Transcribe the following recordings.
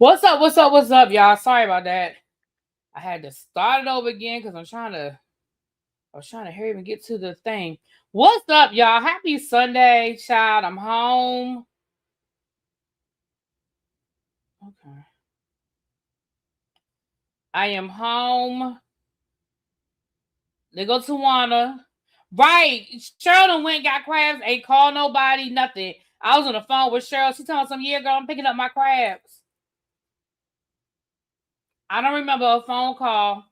What's up? What's up? What's up, y'all? Sorry about that. I had to start it over again because I was trying to hurry and get to the thing. What's up, y'all? Happy Sunday, child. I'm home. Okay. I am home. They go to Wana. Right. Cheryl went, got crabs, ain't called nobody, nothing. I was on the phone with Cheryl. She told me some year ago, I'm picking up my crabs. I don't remember a phone call.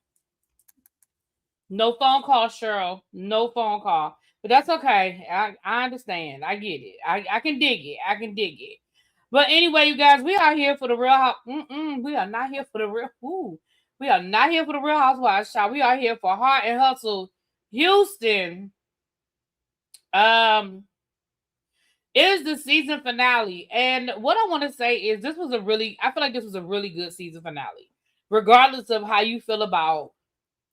No phone call, Cheryl. No phone call. But that's okay. I understand. I get it. I can dig it. I can dig it. But anyway, you guys, we are here for the real house. We are not here for the real. We are not here for the real housewives, child. We are here for Heart and Hustle Houston. It is the season finale. And what I want to say is I feel like this was a really good season finale. Regardless of how you feel about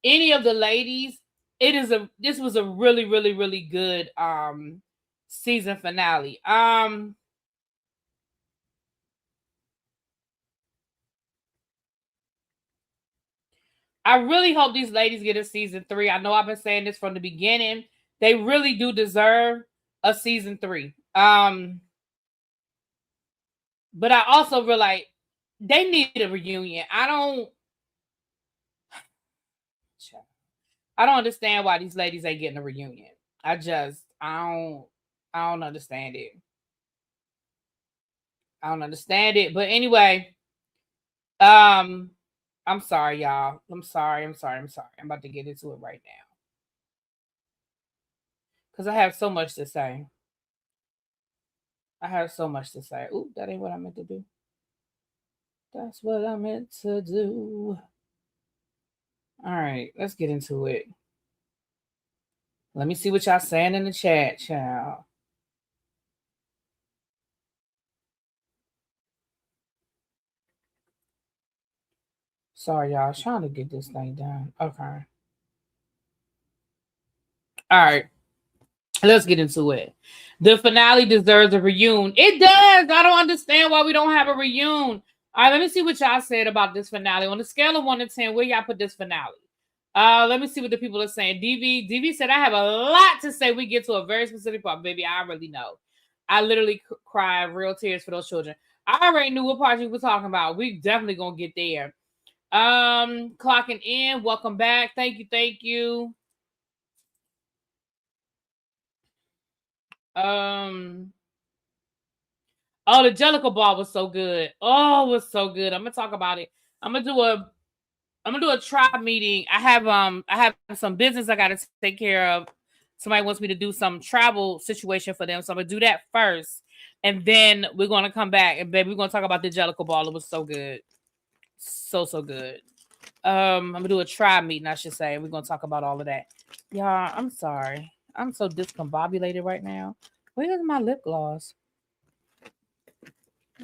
any of the ladies, this was a really, really, really good season finale. I really hope these ladies get a season 3. I know I've been saying this from the beginning. They really do deserve a season 3. But I also realize they need a reunion. I don't understand why these ladies ain't getting a reunion. I don't understand it. I don't understand it. But anyway, I'm sorry, y'all. I'm sorry. I'm about to get into it right now. Because I have so much to say. Ooh, that ain't what I meant to do. That's what I meant to do. All right, let's get into it. Let me see what y'all saying in the chat, child. Sorry, y'all. I was trying to get this thing done. Okay. All right. Let's get into it. The finale deserves a reunion. It does. I don't understand why we don't have a reunion. All right, let me see what y'all said about this finale. On a scale of 1 to 10, where y'all put this finale? Let me see what the people are saying. DV said, I have a lot to say. We get to a very specific part, baby. I really know. I literally cried real tears for those children. I already knew what part you were talking about. We definitely gonna get there. Clocking in. Welcome back. Thank you. Oh, the Jellicle ball was so good. Oh, it was so good. I'm gonna talk about it. I'm gonna do a tribe meeting. I have some business I gotta take care of. Somebody wants me to do some travel situation for them. So I'm gonna do that first. And then we're gonna come back and baby, we're gonna talk about the Jellicle ball. It was so good. So good. I'm gonna do a tribe meeting, I should say. We're gonna talk about all of that. Y'all, I'm sorry. I'm so discombobulated right now. Where's my lip gloss?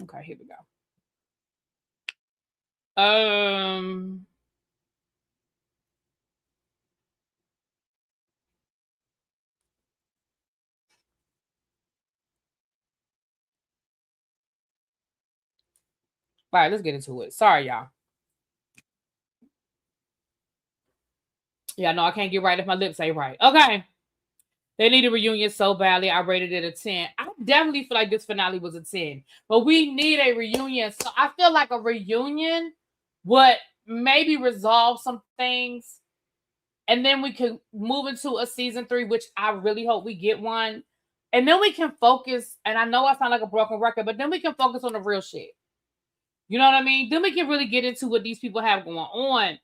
Okay, here we go. All right, let's get into it. Sorry, y'all. Yeah, no, I can't get right if my lips ain't right. Okay. They need a reunion so badly. I rated it a 10. I definitely feel like this finale was a 10. But we need a reunion. So I feel like a reunion would maybe resolve some things. And then we could move into a season 3, which I really hope we get one. And then we can focus. And I know I sound like a broken record, but then we can focus on the real shit. You know what I mean? Then we can really get into what these people have going on.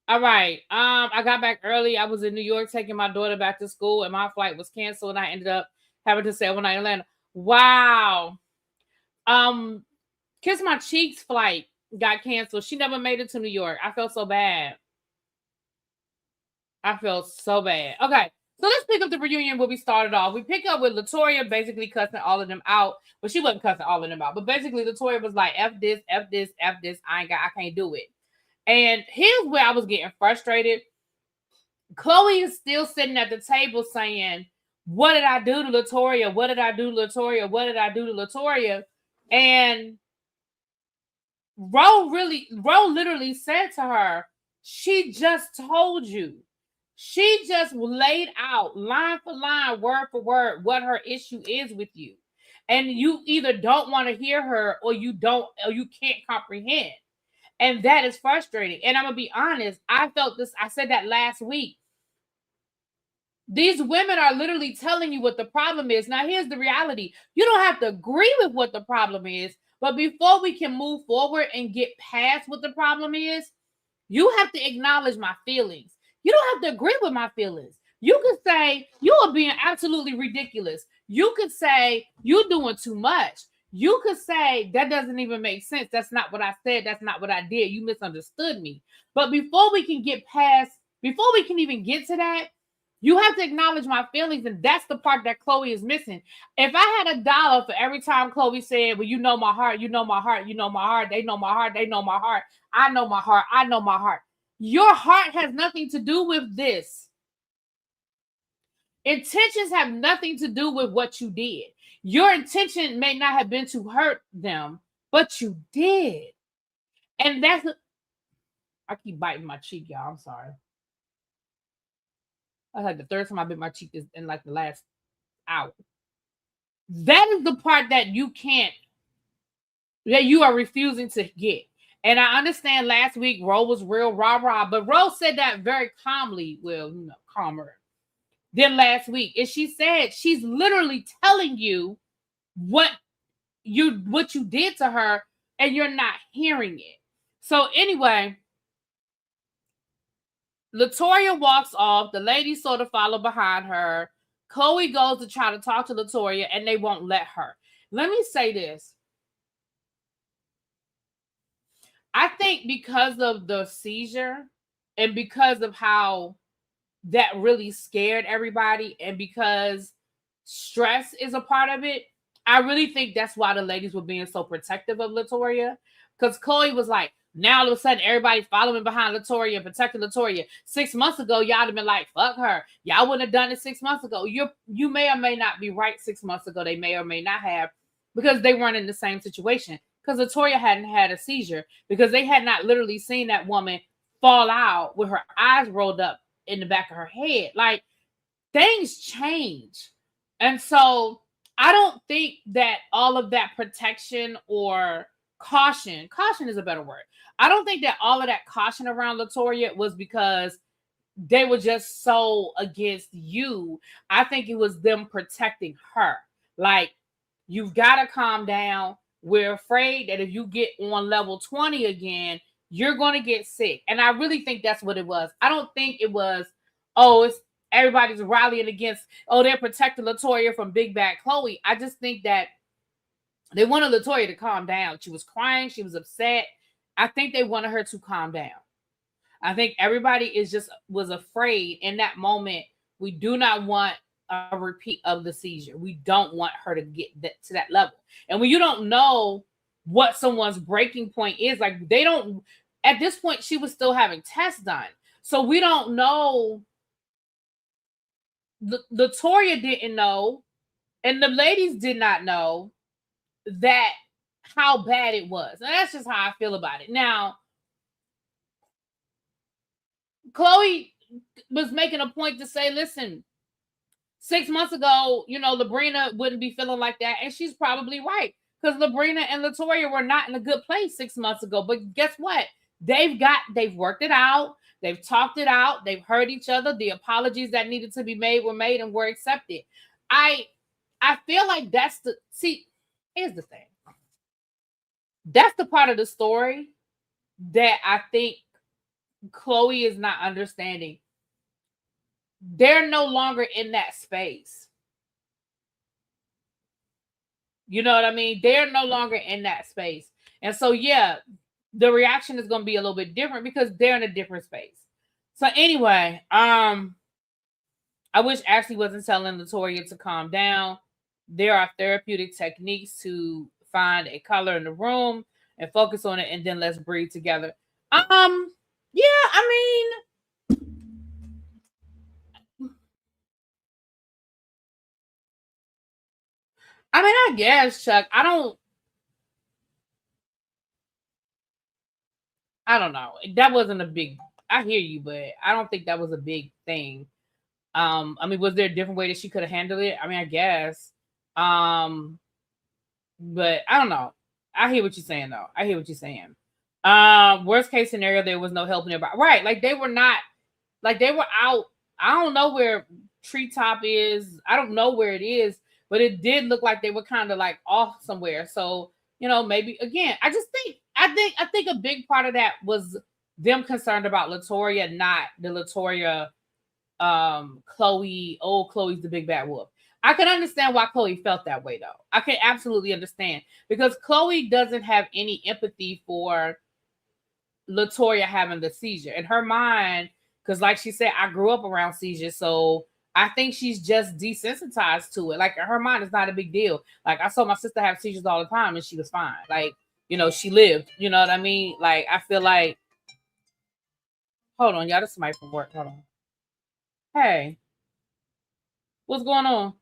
All right. I got back early. I was in New York taking my daughter back to school, and my flight was canceled, and I ended up having to stay overnight in Atlanta. Wow. Kiss My Cheeks flight got canceled. She never made it to New York. I felt so bad. Okay. So let's pick up the reunion where we started off. We pick up with Latoya basically cussing all of them out, but she wasn't cussing all of them out. But basically, Latoya was like, "F this, F this, F this. I can't do it." And here's where I was getting frustrated. Chloe is still sitting at the table saying, "What did I do to Latoya? What did I do to Latoya? What did I do to Latoya?" And Ro literally said to her, she just told you. She just laid out line for line, word for word, what her issue is with you. And you either don't want to hear her or you can't comprehend. And that is frustrating. And I'm going to be honest, I felt this, I said that last week. These women are literally telling you what the problem is. Now, here's the reality. You don't have to agree with what the problem is, but before we can move forward and get past what the problem is, you have to acknowledge my feelings. You don't have to agree with my feelings. You could say, you are being absolutely ridiculous. You could say, you're doing too much. You could say, that doesn't even make sense. That's not what I said. That's not what I did. You misunderstood me. But before we can even get to that, you have to acknowledge my feelings, and that's the part that Chloe is missing. If I had $1 for every time Chloe said, well, you know my heart, you know my heart, you know my heart, they know my heart, they know my heart, I know my heart, I know my heart. Your heart has nothing to do with this. Intentions have nothing to do with what you did. Your intention may not have been to hurt them, but you did. And I keep biting my cheek, y'all. I'm sorry. That's like the third time I bit my cheek in like the last hour. That is the part that you are refusing to get. And I understand last week Ro was real rah-rah, but Ro said that very calmly, calmer than last week. And she said she's literally telling you what you did to her, and you're not hearing it. So anyway, Latoya walks off. The ladies sort of follow behind her. Chloe goes to try to talk to Latoya, and they won't let her. Let me say this. I think because of the seizure and because of how that really scared everybody, and because stress is a part of it, I really think that's why the ladies were being so protective of Latoya. Because Chloe was like, now all of a sudden everybody's following behind Latoya and protecting Latoya. 6 months ago, y'all have been like, fuck her. Y'all wouldn't have done it 6 months ago. You may or may not be right 6 months ago. They may or may not have, because they weren't in the same situation. Because Latoya hadn't had a seizure, because they had not literally seen that woman fall out with her eyes rolled up in the back of her head. Like, things change. And so I don't think that all of that protection or caution is a better word. I don't think that all of that caution around Latoya was because they were just so against you. I think it was them protecting her. Like, you've got to calm down. We're afraid that if you get on level 20 again, you're going to get sick. And I really think that's what it was. I don't think it was, it's everybody's rallying against, they're protecting Latoya from Big Bad Chloe. I just think that they wanted Latoya to calm down. She was crying. She was upset. I think they wanted her to calm down. I think everybody was afraid in that moment. We do not want a repeat of the seizure. We don't want her to get to that level. And when you don't know what someone's breaking point is, like, they don't, at this point, she was still having tests done. So we don't know. Latoya didn't know, and the ladies did not know that how bad it was. And that's just how I feel about it. Now, Chloe was making a point to say, listen, 6 months ago, Labrina wouldn't be feeling like that. And she's probably right. Because Labrina and Latoya were not in a good place 6 months ago. But guess what? They've worked it out. They've talked it out. They've heard each other. The apologies that needed to be made were made and were accepted. I feel like here's the thing. That's the part of the story that I think Chloe is not understanding. They're no longer in that space. You know what I mean? They're no longer in that space. And so, yeah, the reaction is going to be a little bit different because they're in a different space. So anyway, I wish Ashley wasn't telling Latoya to calm down. There are therapeutic techniques to find a color in the room and focus on it, and then let's breathe together. Yeah, I guess, Chuck, I don't know. That wasn't a big. I hear you, but I don't think that was a big thing. I mean, was there a different way that she could have handled it? I mean, I guess. Um, but I don't know. I hear what you're saying, though. I hear what you're saying. Worst case scenario, there was no helping about. Right, like they were not. Like they were out. I don't know where Treetop is. I don't know where it is, but it did look like they were kind of like off somewhere. So maybe again, I think a big part of that was them concerned about Latoya, not the Latoya, Chloe. Oh, Chloe's the big bad wolf. I can understand why Chloe felt that way though. I can absolutely understand because Chloe doesn't have any empathy for Latoya having the seizure in her mind, because like she said, I grew up around seizures, so I think she's just desensitized to it. Like in her mind, it's not a big deal. Like I saw my sister have seizures all the time, and she was fine. Like she lived. You know what I mean? Like I feel like, hold on, y'all, this is somebody from work. Hold on. Hey, what's going on?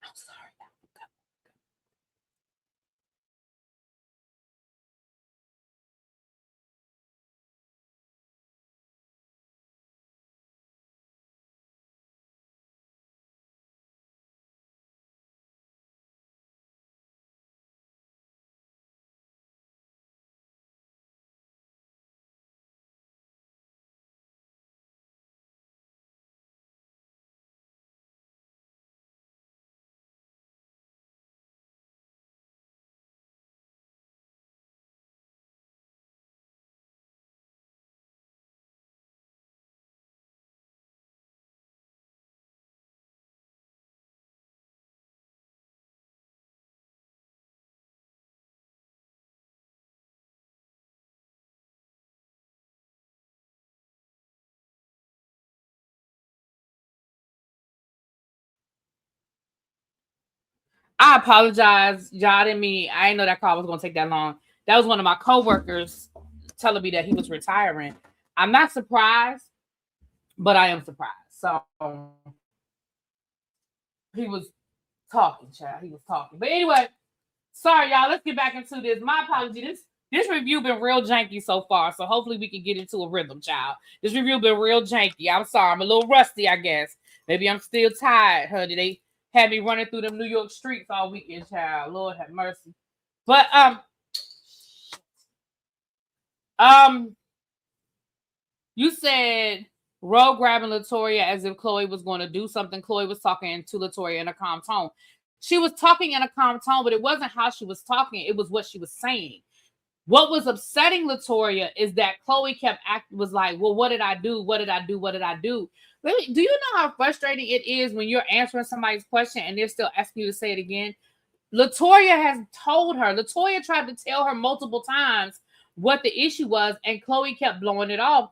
I'm sorry. I apologize, y'all. I didn't know that call was gonna take that long. That was one of my coworkers telling me that he was retiring. I'm not surprised, but I am surprised. So he was talking, child. He was talking. But anyway, sorry, y'all. Let's get back into this. My apology. This review been real janky so far, so hopefully we can get into a rhythm, child. This review been real janky. I'm sorry. I'm a little rusty, I guess. Maybe I'm still tired, honey. They had me running through them New York streets all weekend, child. Lord have mercy. But you said Ro grabbing Latoya as if Chloe was going to do something. Chloe was talking to Latoya in a calm tone. She was talking in a calm tone, but it wasn't how she was talking. It was what she was saying. What was upsetting Latoya is that Chloe kept was like, well, what did I do? What did I do? What did I do? Really, do you know how frustrating it is when you're answering somebody's question and they're still asking you to say it again? Latoya has told her. Latoya tried to tell her multiple times what the issue was, and Chloe kept blowing it off.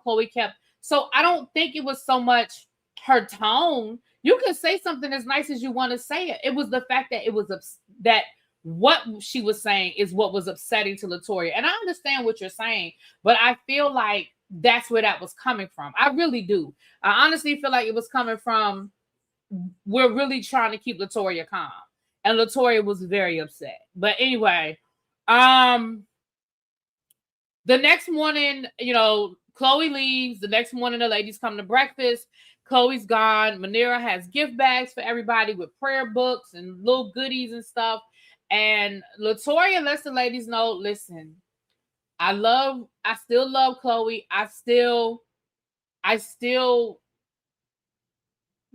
So I don't think it was so much her tone. You can say something as nice as you want to say it. It was the fact that that what she was saying is what was upsetting to Latoya. And I understand what you're saying, but I feel like that's where that was coming from. I really do. I honestly feel like it was coming from, we're really trying to keep Latoya calm. And Latoya was very upset. But anyway, the next morning, Chloe leaves. The next morning, the ladies come to breakfast. Chloe's gone. Manera has gift bags for everybody with prayer books and little goodies and stuff. And Latoya lets the ladies know, listen, I still love Chloe. I still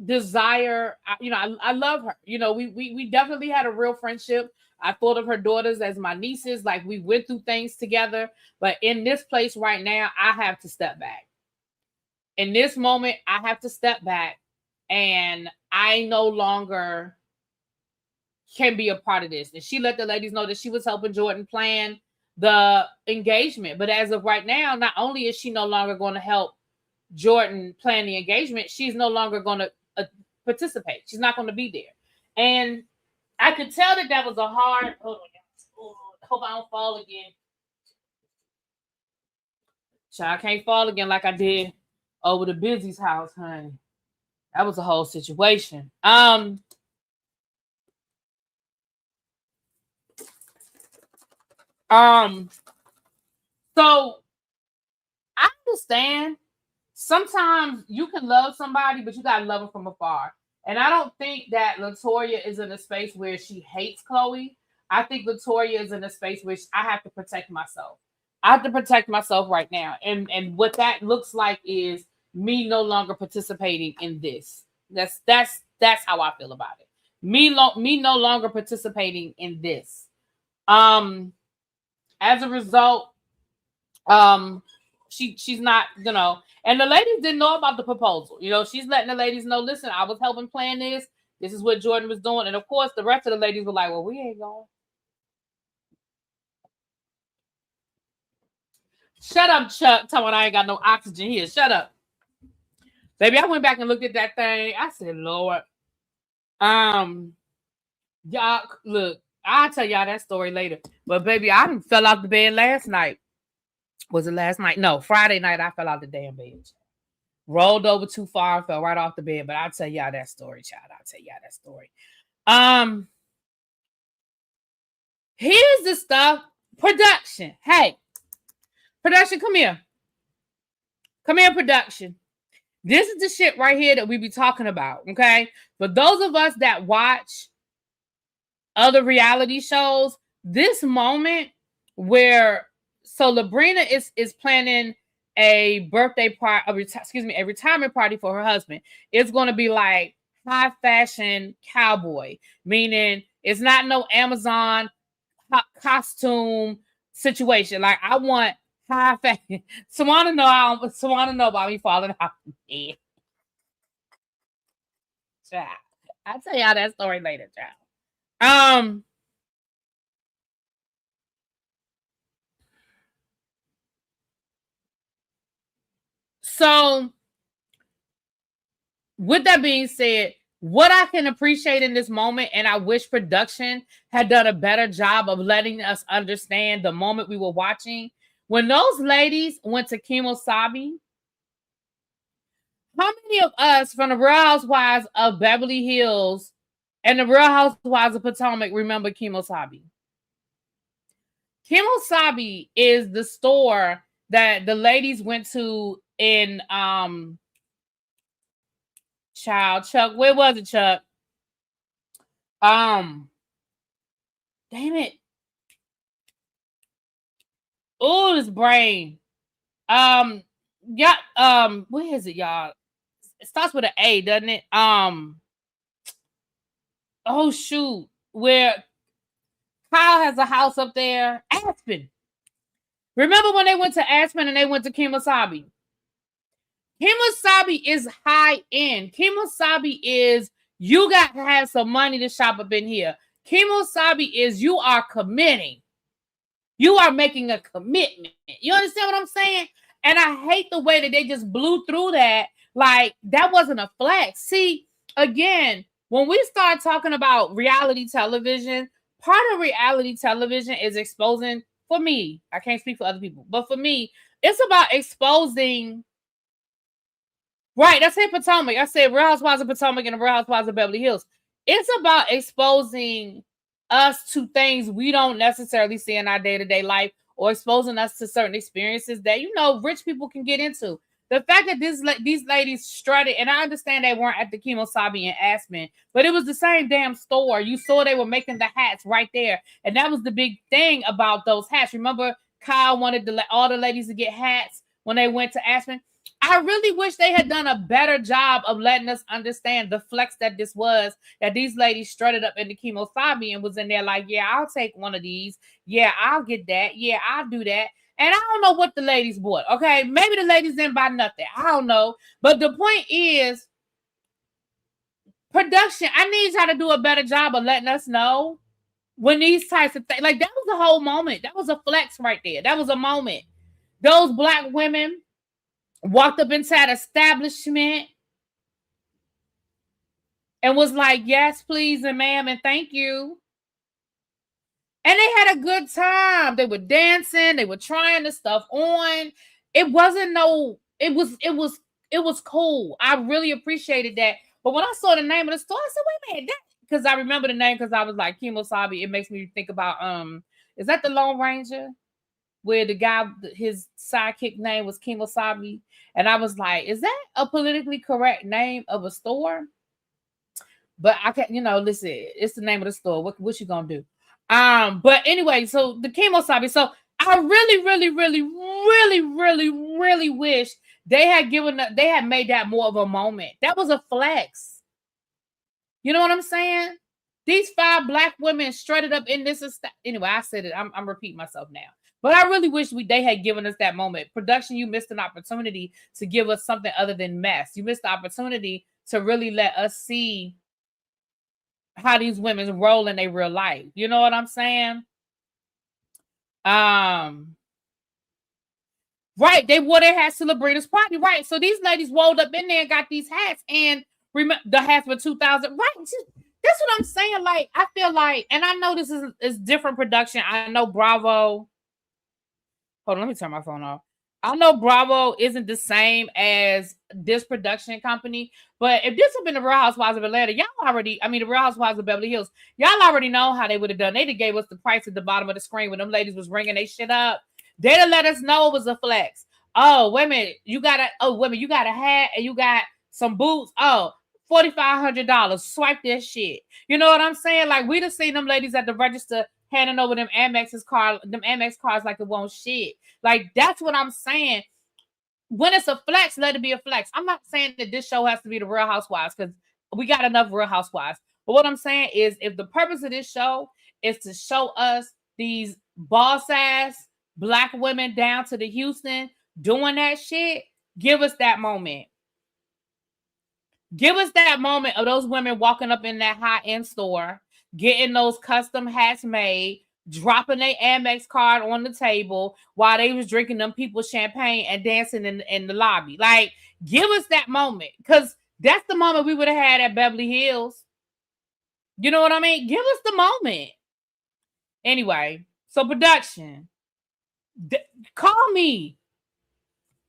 desire, I love her. We definitely had a real friendship. I thought of her daughters as my nieces. Like, we went through things together. But in this place right now, I have to step back. In this moment, I have to step back, and I no longer can be a part of this. And she let the ladies know that she was helping Jordan plan the engagement. But as of right now, not only is she no longer going to help Jordan plan the engagement, she's no longer going to participate. She's not going to be there. And I could tell that was a hard. Hold on, hope I don't fall again. Child, I can't fall again like I did over the Busy's house, honey. That was a whole situation. So I understand sometimes you can love somebody, but you gotta love them from afar. And I don't think that Latoya is in a space where she hates Chloe. I think Latoya is in a space where I have to protect myself. I have to protect myself right now. And what that looks like is me no longer participating in this. That's how I feel about it. Me no longer participating in this. As a result, she's not, and the ladies didn't know about the proposal. She's letting the ladies know, listen, I was helping plan this. This is what Jordan was doing. And of course, the rest of the ladies were like, well, we ain't going. Shut up, Chuck. Tell me I ain't got no oxygen here. Shut up. Baby, I went back and looked at that thing. I said, Lord. Y'all, look, I'll tell y'all that story later. But baby, I fell out the bed last night. Was it last night? No, Friday night I fell out the damn bed. Rolled over too far, fell right off the bed. But I'll tell y'all that story, child. I'll tell y'all that story. Here's the stuff. Production. Hey, production, come here. Come here, production. This is the shit right here that we be talking about, okay? For those of us that watch other reality shows, this moment where Labrina is planning a birthday party, a retirement party for her husband. It's going to be like high fashion cowboy, meaning it's not no Amazon costume situation. Like, I want high fashion. Someone know about me falling off the bed. Child. I'll tell y'all that story later, child. So with that being said, What I can appreciate in this moment, and I wish production had done a better job of letting us understand the moment we were watching. When those ladies went to Kemosabe, how many of us from the Real Housewives of Beverly Hills and the Real Housewives of Potomac remember Kemosabe? Kemosabe is the store that the ladies went to in Chuck. Where was it, Chuck? Damn it. Oh, this brain. Yeah, where is it, y'all? It starts with an A, doesn't it? Oh shoot, where Kyle has a house up there, Aspen. Remember when they went to Aspen and they went to Kemosabe? Kemosabe is high end. Kemosabe is you got to have some money to shop up in here. Kemosabe is you are committing. You are making a commitment. You understand what I'm saying? And I hate the way that they just blew through that. Like, that wasn't a flex. See, again, when we start talking about reality television, part of reality television is exposing, for me, I can't speak for other people, but for me, it's about exposing. Right, I said Potomac. I said Real Housewives of Potomac and the Real Housewives of Beverly Hills. It's about exposing us to things we don't necessarily see in our day-to-day life, or exposing us to certain experiences that, you know, rich people can get into. The fact that these ladies strutted, and I understand they weren't at the Kemosabe in Aspen, but it was the same damn store. You saw they were making the hats right there. And that was the big thing about those hats. Remember, Kyle wanted all the ladies to get hats when they went to Aspen? I really wish they had done a better job of letting us understand the flex that this was, that these ladies strutted up in the Kemosabe and was in there like, yeah, I'll take one of these. Yeah, I'll get that. Yeah, I'll do that. And I don't know what the ladies bought. Okay, maybe the ladies didn't buy nothing. I don't know. But the point is, production, I need y'all to do a better job of letting us know when these types of things, like that was a whole moment. That was a flex right there. That was a moment. Those black women walked up into that establishment and was like, yes, please, and ma'am, and thank you. And they had a good time. They were dancing. They were trying the stuff on. It was cool. I really appreciated that. But when I saw the name of the store, I said, wait a minute, because I remember the name because I was like, Kemosabe. It makes me think about, is that the Lone Ranger? Where the guy, his sidekick name was Kemosabe. And I was like, is that a politically correct name of a store? But I can't, listen, it's the name of the store. What you gonna do? But anyway, so the Kemosabe. So I really, really, really, really, really, really wish they had made that more of a moment. That was a flex. You know what I'm saying? These 5 black women strutted up in this. Anyway, I said it. I'm repeating myself now. But I really wish they had given us that moment. Production, you missed an opportunity to give us something other than mess. You missed the opportunity to really let us see how these women roll in their real life. You know what I'm saying? Right. They wore their hats to Sabrina's party. Right. So these ladies rolled up in there and got these hats, and remember the hats were 2,000. Right. That's what I'm saying. Like, I feel like, and I know this is different production. I know Bravo. Hold on, let me turn my phone off. I know Bravo isn't the same as this production company, but if this had been the Real Housewives of Atlanta, the Real Housewives of Beverly Hills, y'all already know how they would have done. They'd have gave us the price at the bottom of the screen when them ladies was ringing they shit up. They'd have let us know it was a flex. Oh, women, you got a hat and you got some boots. Oh, $4,500. Swipe that shit. You know what I'm saying? Like, we'd have seen them ladies at the register handing over them Amex cards like it won't shit. Like, that's what I'm saying. When it's a flex, let it be a flex. I'm not saying that this show has to be the Real Housewives, because we got enough Real Housewives. But what I'm saying is, if the purpose of this show is to show us these boss ass black women down to the Houston doing that shit, give us that moment. Give us that moment of those women walking up in that high-end store, getting those custom hats made, dropping their Amex card on the table while they was drinking them people's champagne and dancing in the lobby. Like, give us that moment, because That's the moment we would have had at Beverly Hills. You know what I mean? Give us the moment. Anyway, so production. Call me.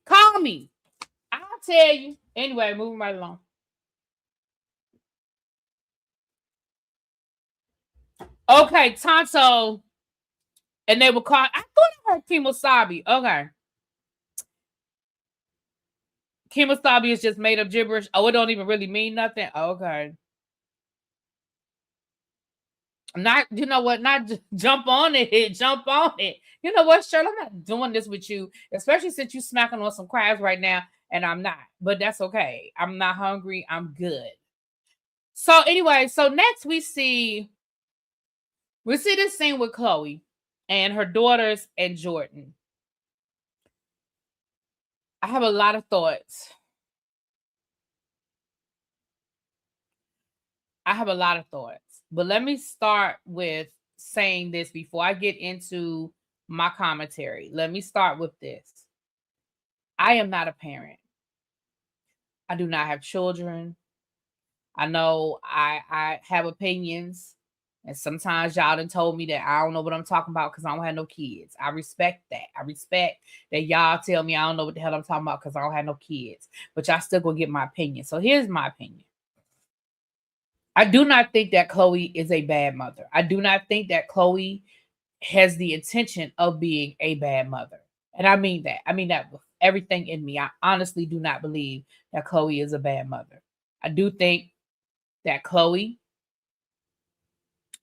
Call me. I'll tell you. Anyway, moving right along. Okay, Tonto. And they were called. I thought I heard Kemosabe. Okay. Kemosabe is just made up gibberish. Oh, it don't even really mean nothing. Okay. Not, you know what? Not jump on it. Jump on it. You know what, Shirley? I'm not doing this with you, especially since you smacking on some crabs right now, and I'm not. But that's okay. I'm not hungry. I'm good. So anyway, so next we see this scene with Chloe and her daughters and Jordan. I have a lot of thoughts. But let me start with saying this before I get into my commentary. Let me start with this. I am not a parent. I do not have children. I know I have opinions, and sometimes y'all done told me that I don't know what I'm talking about because I don't have no kids. I respect that. I respect that y'all tell me I don't know what the hell I'm talking about because I don't have no kids, but y'all still gonna get my opinion. So here's my opinion. I do not think that Chloe is a bad mother. I do not think that Chloe has the intention of being a bad mother. And I mean that. I mean that with everything in me. I honestly do not believe that Chloe is a bad mother. I do think that Chloe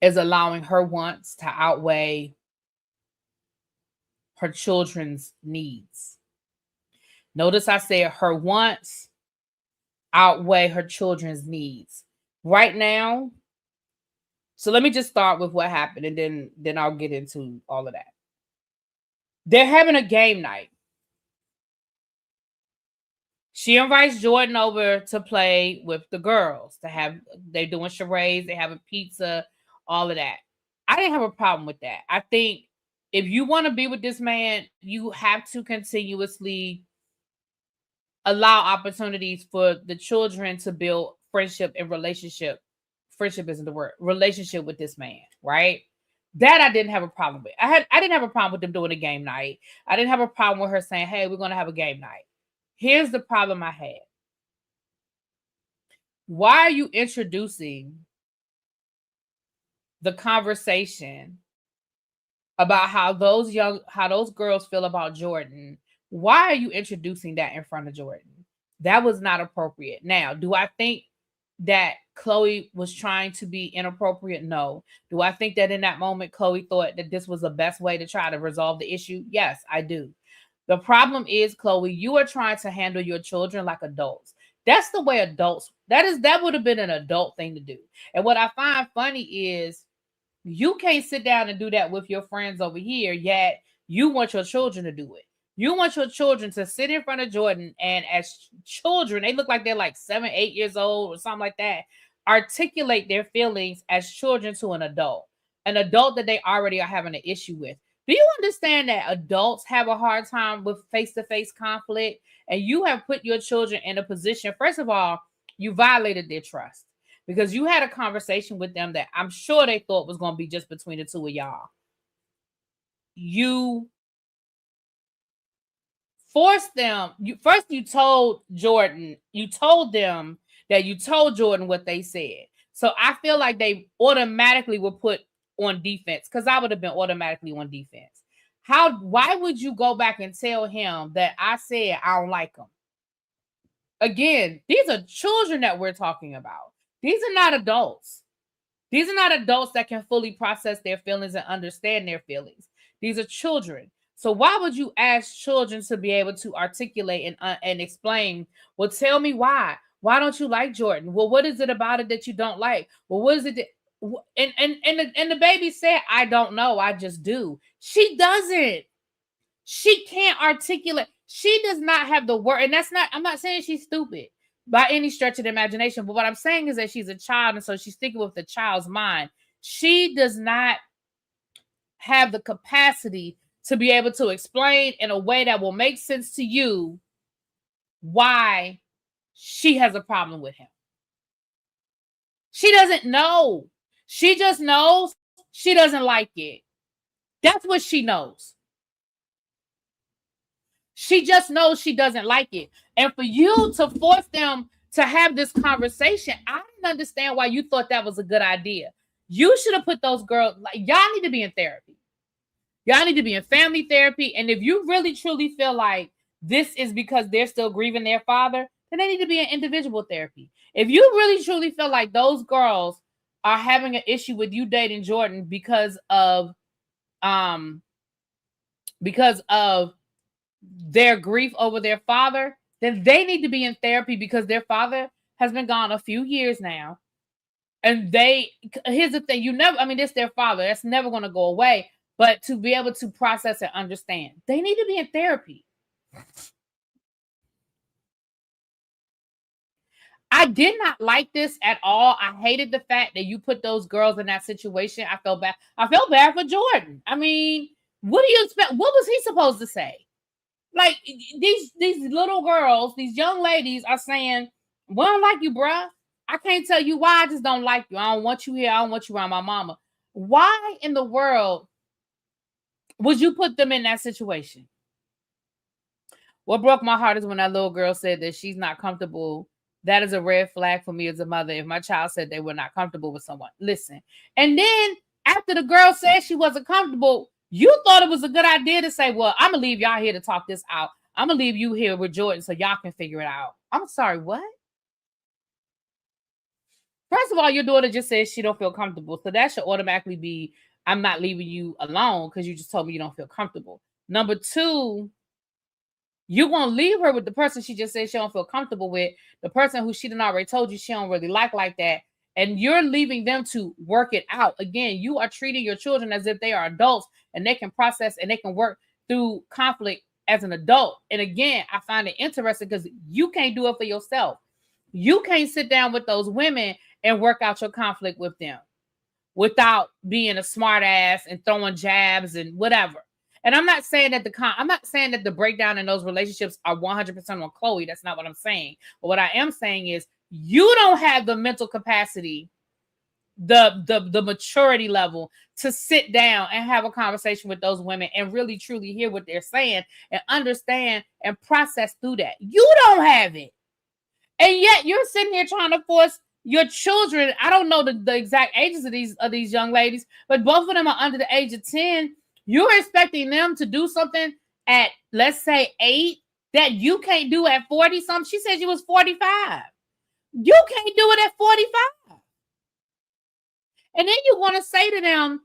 is allowing her wants to outweigh her children's needs. Notice I said her wants outweigh her children's needs. Right now, so let me just start with what happened and then I'll get into all of that. They're having a game night. She invites Jordan over to play with the girls. They're doing charades, they have a pizza, all of that. I didn't have a problem with that. I think if you want to be with this man, you have to continuously allow opportunities for the children to build friendship and relationship. Friendship isn't the word. Relationship with this man, right? That I didn't have a problem with. I didn't have a problem with them doing a game night. I didn't have a problem with her saying, "Hey, we're going to have a game night." Here's the problem I had. Why are you introducing the conversation about how those girls feel about Jordan? Why are you introducing that in front of Jordan? That was not appropriate. Now, do I think that Chloe was trying to be inappropriate? No. Do I think that in that moment Chloe thought that this was the best way to try to resolve the issue? Yes, I do. The problem is, Chloe, you are trying to handle your children like adults. That's the way adults, that would have been an adult thing to do. And what I find funny is you can't sit down and do that with your friends over here, yet you want your children to do it. You want your children to sit in front of Jordan and as children, they look like they're like 7, 8 years old or something like that, articulate their feelings as children to an adult that they already are having an issue with. Do you understand that adults have a hard time with face-to-face conflict, and you have put your children in a position? First of all, you violated their trust because you had a conversation with them that I'm sure they thought was going to be just between the two of y'all. You forced them. You told them that you told Jordan what they said. So I feel like they automatically were put on defense because I would have been automatically on defense. Why would you go back and tell him that I said I don't like him? Again, these are children that we're talking about. These are not adults. These are not adults that can fully process their feelings and understand their feelings. These are children. So why would you ask children to be able to articulate and explain? Well, tell me why. Why don't you like Jordan? Well, what is it about it that you don't like? Well, what is it that, and the baby said, I don't know. I just do. She doesn't. She can't articulate. She does not have the word. And I'm not saying she's stupid by any stretch of the imagination. But what I'm saying is that she's a child. And so she's thinking with the child's mind. She does not have the capacity to be able to explain in a way that will make sense to you why she has a problem with him. She doesn't know. She just knows she doesn't like it. That's what she knows. She just knows she doesn't like it. And for you to force them to have this conversation, I didn't understand why you thought that was a good idea. You should have put those girls, like, y'all need to be in therapy. Y'all need to be in family therapy. And if you really truly feel like this is because they're still grieving their father, then they need to be in individual therapy. If you really truly feel like those girls are having an issue with you dating Jordan because of their grief over their father, then they need to be in therapy because their father has been gone a few years now. And here's the thing, it's their father. That's never going to go away. But to be able to process and understand, they need to be in therapy. I did not like this at all. I hated the fact that you put those girls in that situation. I felt bad. I felt bad for Jordan. I mean, what do you expect? What was he supposed to say? Like, these little girls, these young ladies are saying, "We don't like you, bruh. I can't tell you why. I just don't like you. I don't want you here. I don't want you around my mama." Why in the world would you put them in that situation? What broke my heart is when that little girl said that she's not comfortable. That is a red flag for me as a mother. If my child said they were not comfortable with someone, listen. And then after the girl said she wasn't comfortable, you thought it was a good idea to say, "Well, I'm going to leave y'all here to talk this out. I'm going to leave you here with Jordan so y'all can figure it out." I'm sorry, what? First of all, your daughter just said she don't feel comfortable. So that should automatically be, "I'm not leaving you alone because you just told me you don't feel comfortable." Number two, you're going to leave her with the person she just said she don't feel comfortable with, the person who she done already told you she don't really like that. And you're leaving them to work it out. Again, you are treating your children as if they are adults and they can process and they can work through conflict as an adult. And again, I find it interesting because you can't do it for yourself. You can't sit down with those women and work out your conflict with them without being a smart ass and throwing jabs and whatever. And I'm not saying that the breakdown in those relationships are 100% on Chloe. That's not what I'm saying. But what I am saying is you don't have the mental capacity, the maturity level to sit down and have a conversation with those women and really truly hear what they're saying and understand and process through that. You don't have it. And yet you're sitting here trying to force your children. I don't know the exact ages of these young ladies, but both of them are under the age of 10. You're expecting them to do something at, let's say, 8 that you can't do at 40 something. She said she was 45. You can't do it at 45. And then you're going to say to them,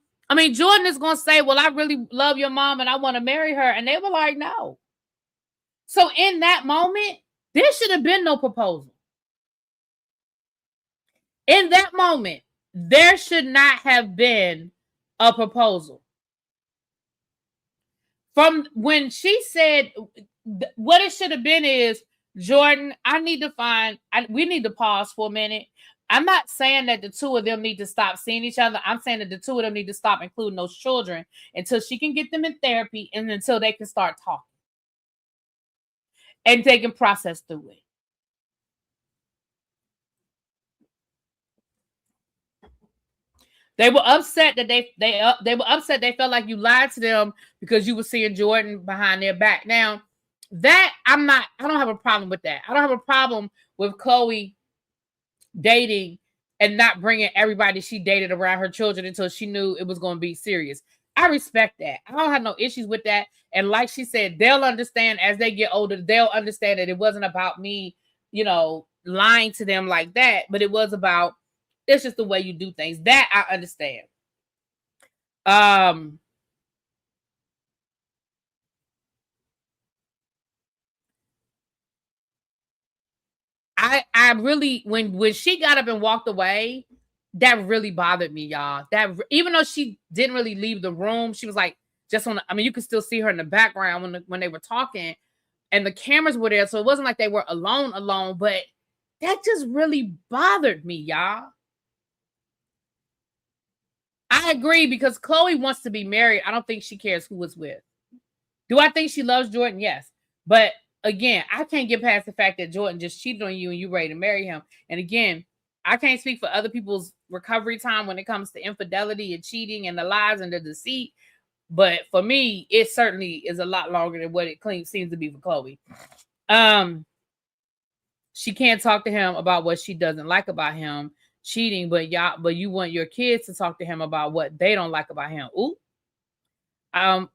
Jordan is going to say, "Well, I really love your mom and I want to marry her." And they were like, "No." So in that moment, there should have been no proposal. In that moment, there should not have been a proposal. From when she said, what it should have been is, "Jordan, we need to pause for a minute. I'm not saying that the two of them need to stop seeing each other. I'm saying that the two of them need to stop including those children until she can get them in therapy and until they can start talking and they can process through it." They were upset that they were upset. They felt like you lied to them because you were seeing Jordan behind their back. Now, I don't have a problem with that. I don't have a problem with Chloe dating and not bringing everybody she dated around her children until she knew it was going to be serious. I respect that. I don't have no issues with that. And like she said, they'll understand as they get older. They'll understand that it wasn't about me, lying to them like that, but it was about, it's just the way you do things. That I understand. I really, when she got up and walked away, that really bothered me, y'all. That, even though she didn't really leave the room, she was like just on. You could still see her in the background when they were talking, and the cameras were there, so it wasn't like they were alone. But that just really bothered me, y'all. I agree, because Chloe wants to be married. I don't think she cares who it's with. Do I think she loves Jordan? Yes. But again, I can't get past the fact that Jordan just cheated on you and you ready to marry him. And again, I can't speak for other people's recovery time when it comes to infidelity and cheating and the lies and the deceit. But for me, it certainly is a lot longer than what it seems to be for Chloe. She can't talk to him about what she doesn't like about him cheating, but you want your kids to talk to him about what they don't like about him. Ooh.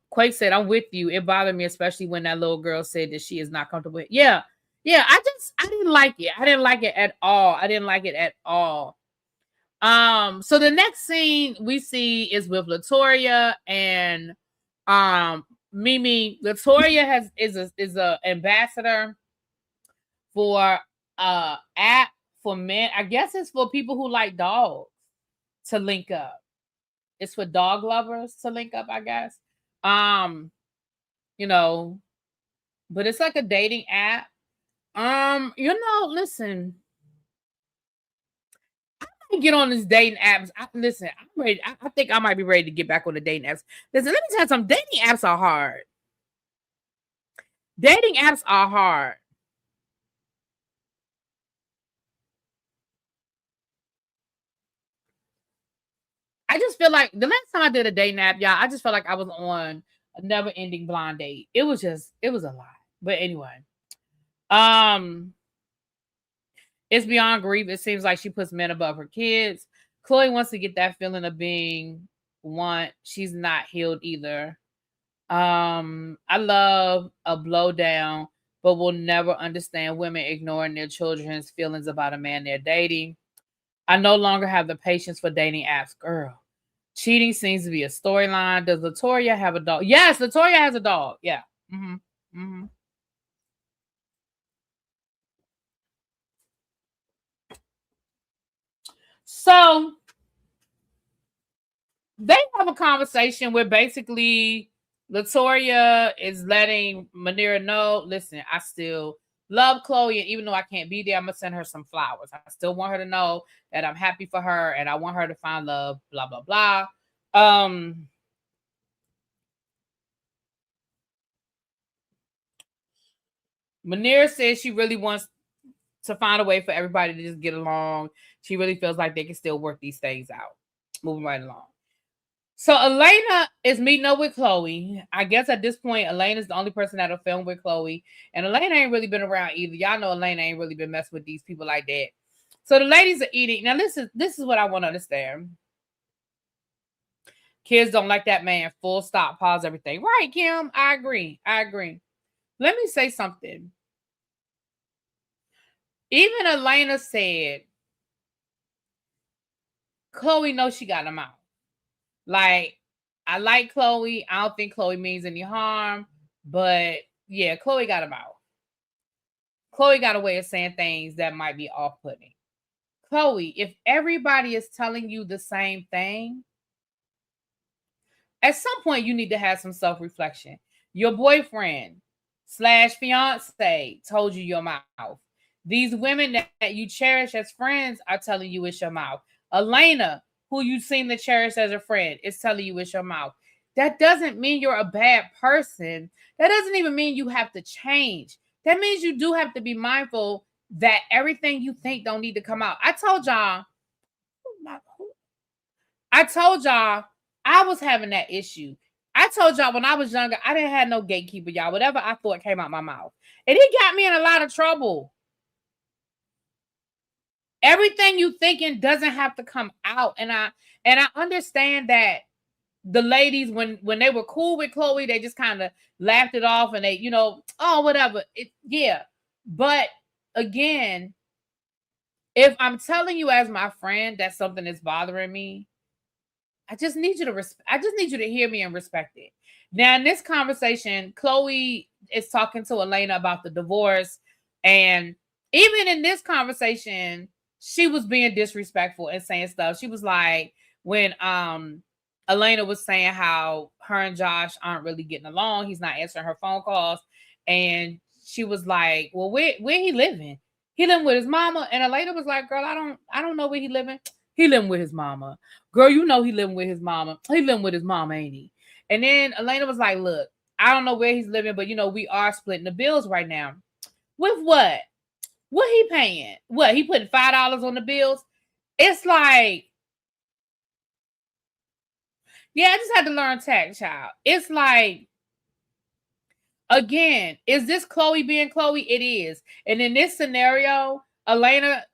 Quake said, I'm with you. It bothered me, especially when that little girl said that she is not comfortable. Yeah. I didn't like it. I didn't like it at all. So the next scene we see is with Latoya and Mimi. Latoya is a ambassador for app for men. I guess it's for people who like dogs to link up. It's for dog lovers to link up, I guess. But it's like a dating app. Listen, I might get on this dating apps. I'm ready. I think I might be ready to get back on the dating apps. Listen, let me tell you something. Dating apps are hard. Dating apps are hard. I just feel like the last time I did a dating app, y'all, I just felt like I was on a never-ending blind date. It was a lot. But anyway, it's beyond grief. It seems like she puts men above her kids. Chloe wants to get that feeling of being one. She's not healed either. I love a blowdown, but will never understand women ignoring their children's feelings about a man they're dating. I no longer have the patience for dating apps, girl. Cheating seems to be a storyline. Does Latoya have a dog? Yes, Latoya has a dog. Yeah. So they have a conversation where basically Latoya is letting Manira know, listen, I still love Chloe, and even though I can't be there, I'm gonna send her some flowers. I still want her to know that I'm happy for her and I want her to find love, blah, blah, blah. Manira says she really wants to find a way for everybody to just get along. She really feels like they can still work these things out. Moving right along. So Elena is meeting up with Chloe. I guess at this point, Elena's the only person that'll film with Chloe. And Elena ain't really been around either. Y'all know Elena ain't really been messing with these people like that. So the ladies are eating. Now, this is what I want to understand. Kids don't like that man. Full stop. Pause everything. Right, Kim. I agree. Let me say something. Even Elena said, Chloe knows she got him out. Like, I like Chloe. I don't think Chloe means any harm. But, yeah, Chloe got him out. Chloe got a way of saying things that might be off-putting. Chloe, if everybody is telling you the same thing, at some point you need to have some self-reflection. Your boyfriend / fiance told you your mouth. These women that you cherish as friends are telling you it's your mouth. Elena, who you seem to cherish as a friend, is telling you it's your mouth. That doesn't mean you're a bad person. That doesn't even mean you have to change. That means you do have to be mindful that everything you think don't need to come out. I told y'all I was having that issue. I told y'all when I was younger, I didn't have no gatekeeper, y'all. Whatever I thought came out my mouth. And it got me in a lot of trouble. Everything you thinking doesn't have to come out. And I understand that the ladies, when they were cool with Chloe, they just kind of laughed it off and they, oh, whatever. Yeah. But again, if I'm telling you as my friend that something is bothering me, I just need you to hear me and respect it. Now, in this conversation, Chloe is talking to Elena about the divorce. And even in this conversation, she was being disrespectful and saying stuff. She was like, when Elena was saying how her and Josh aren't really getting along, he's not answering her phone calls. And she was like, well, where he living? He living with his mama. And Elena was like, girl, I don't know where he living. He living with his mama. Girl, you know he living with his mama. He living with his mama, ain't he? And then Elena was like, look, I don't know where he's living, but we are splitting the bills right now. With what? What he paying? What, he putting $5 on the bills? It's like, yeah, I just had to learn tax, child. It's like, again, is this Chloe being Chloe? It is. And in this scenario, Elena,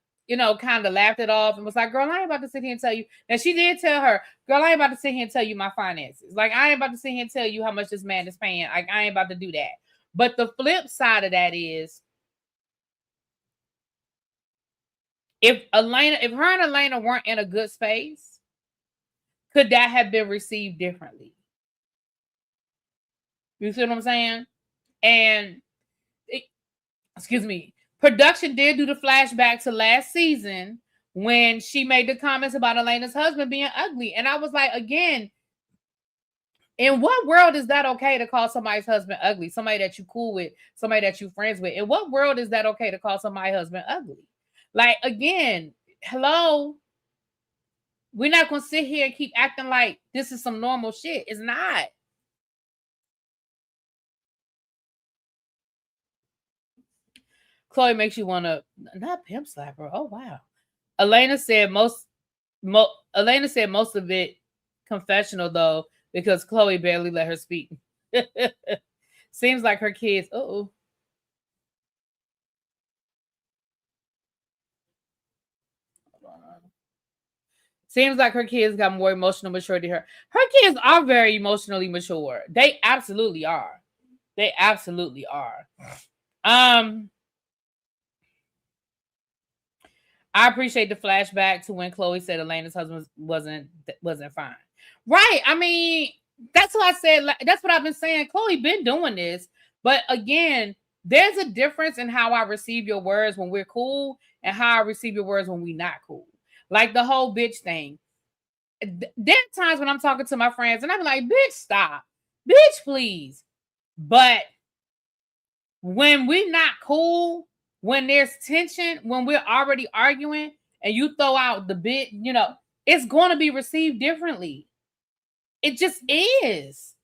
kind of laughed it off and was like, girl, I ain't about to sit here and tell you. Now, she did tell her, girl, I ain't about to sit here and tell you my finances. Like, I ain't about to sit here and tell you how much this man is paying. Like, I ain't about to do that. But the flip side of that is, if her and Elena weren't in a good space, could that have been received differently? You see what I'm saying? And excuse me, production did do the flashback to last season when she made the comments about Elena's husband being ugly. And I was like, again, in what world is that okay to call somebody's husband ugly? Somebody that you cool with, somebody that you friends with. In what world is that okay to call somebody's husband ugly? Like, again, hello? We're not going to sit here and keep acting like this is some normal shit. It's not. Chloe makes you want to, not pimp slap her. Oh, wow. Elena said most of it confessional, though, because Chloe barely let her speak. Seems like her kids, seems like her kids got more emotional maturity than her. Her kids are very emotionally mature. They absolutely are. They absolutely are. I appreciate the flashback to when Chloe said Elena's husband wasn't fine. Right. I mean, that's what I said. That's what I've been saying. Chloe been doing this. But again, there's a difference in how I receive your words when we're cool and how I receive your words when we're not cool. Like the whole bitch thing. There are times when I'm talking to my friends and I'm like, bitch, stop. Bitch, please. But when we're not cool, when there's tension, when we're already arguing and you throw out the bit, it's going to be received differently. It just is.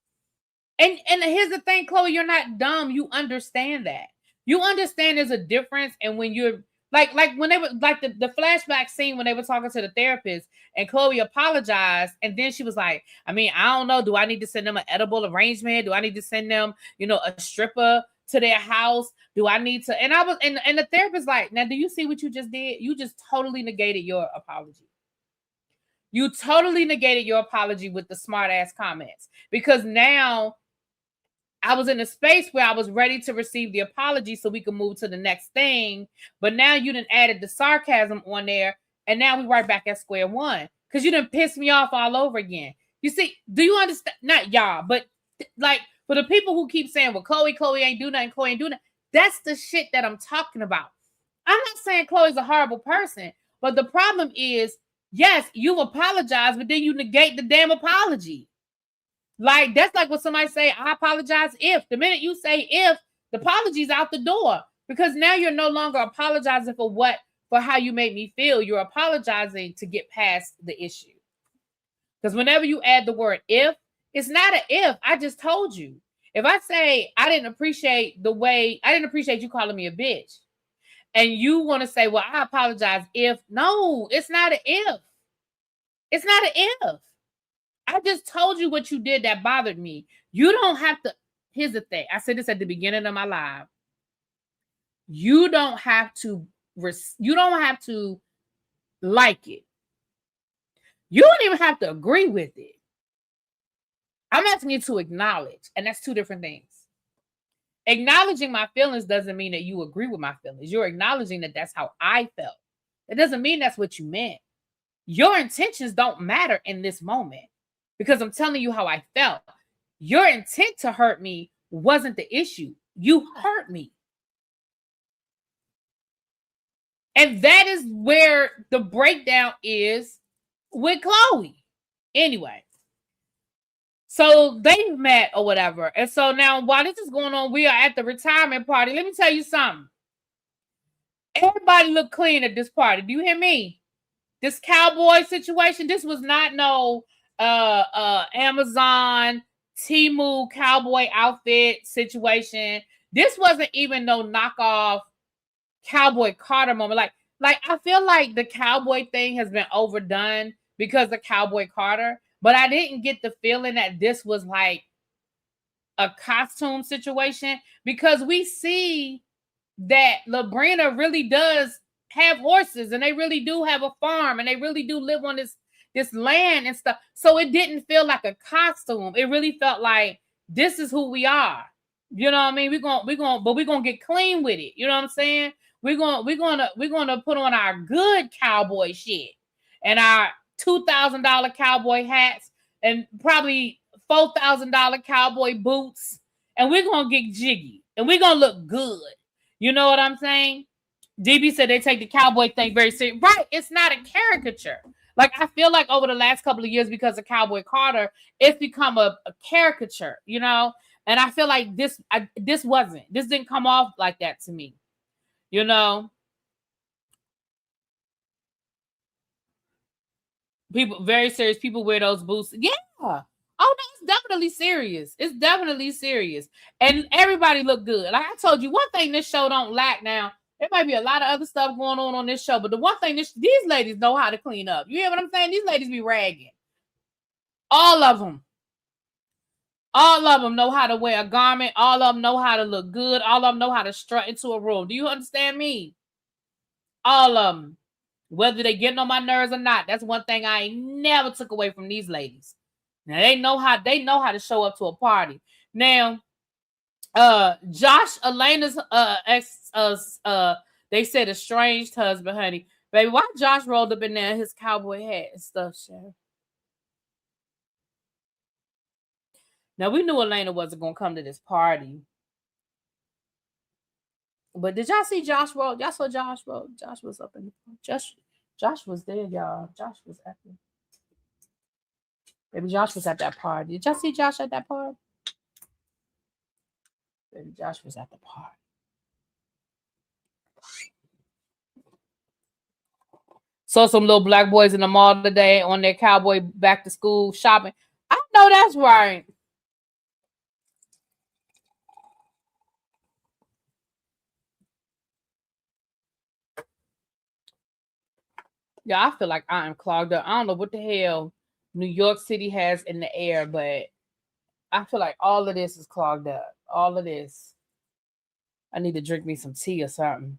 And here's the thing, Chloe, you're not dumb. You understand that. You understand there's a difference. And when you're like when they were like the flashback scene when they were talking to the therapist and Chloe apologized. And then she was like, I mean, I don't know. Do I need to send them an edible arrangement? Do I need to send them, a stripper to their house? Do I need to? And I was, and the therapist like, now, do you see what you just did? You just totally negated your apology. You totally negated your apology with the smart ass comments, because now I was in a space where I was ready to receive the apology so we could move to the next thing. But now you done added the sarcasm on there. And now we right back at square one because you done pissed me off all over again. You see, do you understand? Not y'all, but like for the people who keep saying, well, Chloe ain't do nothing, Chloe ain't do nothing. That's the shit that I'm talking about. I'm not saying Chloe's a horrible person, but the problem is, yes, you apologize, but then you negate the damn apology. Like, that's like when somebody say, I apologize if. The minute you say if, the apology's out the door. Because now you're no longer apologizing for how you made me feel. You're apologizing to get past the issue. Because whenever you add the word if, it's not an if. I just told you. If I say, I didn't appreciate you calling me a bitch, and you want to say, well, I apologize if. No, it's not an if. It's not an if. I just told you what you did that bothered me. You don't have to. Here's the thing. I said this at the beginning of my live. You don't have to like it. You don't even have to agree with it. I'm asking you to acknowledge, and that's two different things. Acknowledging my feelings doesn't mean that you agree with my feelings. You're acknowledging that that's how I felt. It doesn't mean that's what you meant. Your intentions don't matter in this moment, because I'm telling you how I felt. Your intent to hurt me wasn't the issue. You hurt me. And that is where the breakdown is with Chloe. Anyway, so they've met or whatever. And so now while this is going on, we are at the retirement party. Let me tell you something. Everybody looked clean at this party. Do you hear me? This cowboy situation, this was not no Amazon Temu cowboy outfit situation. This wasn't even no knockoff Cowboy Carter moment. Like I feel like the cowboy thing has been overdone because of Cowboy Carter, but I didn't get the feeling that this was like a costume situation because we see that Labrina really does have horses and they really do have a farm and they really do live on this land and stuff. So it didn't feel like a costume. It really felt like this is who we are. You know what I mean? We're gonna get clean with it. You know what I'm saying? We're gonna put on our good cowboy shit and our $2,000 cowboy hats and probably $4,000 cowboy boots, and we're gonna get jiggy and we're gonna look good. You know what I'm saying? DB said they take the cowboy thing very serious. Right. It's not a caricature. Like, I feel like over the last couple of years, because of Cowboy Carter, it's become a caricature, you know? And I feel like this didn't come off like that to me, you know? People, very serious. People wear those boots. Yeah. Oh, no, it's definitely serious. It's definitely serious. And everybody look good. Like I told you, one thing this show don't lack now, there might be a lot of other stuff going on this show, but the one thing these ladies know how to clean up. You hear what I'm saying? These ladies be ragging. All of them. All of them know how to wear a garment. All of them know how to look good. All of them know how to strut into a room. Do you understand me? All of them. Whether they getting on my nerves or not, that's one thing I ain't never took away from these ladies. Now they know how to show up to a party. Now, Josh Elena's ex they said estranged husband, honey. Baby, why Josh rolled up in there in his cowboy hat and stuff, Sharon? Now we knew Elena wasn't gonna come to this party. But did y'all see Josh roll? Y'all saw Josh roll. Josh was up in the Josh was there, y'all. Josh was at the Baby Josh was at that party. Did y'all see Josh at that party? Baby Josh was at the party. Saw some little black boys in the mall today on their cowboy back to school shopping. I know that's right. Yeah, I feel like I am clogged up. I don't know what the hell New York City has in the air, but I feel like all of this is clogged up. All of this. I need to drink me some tea or something.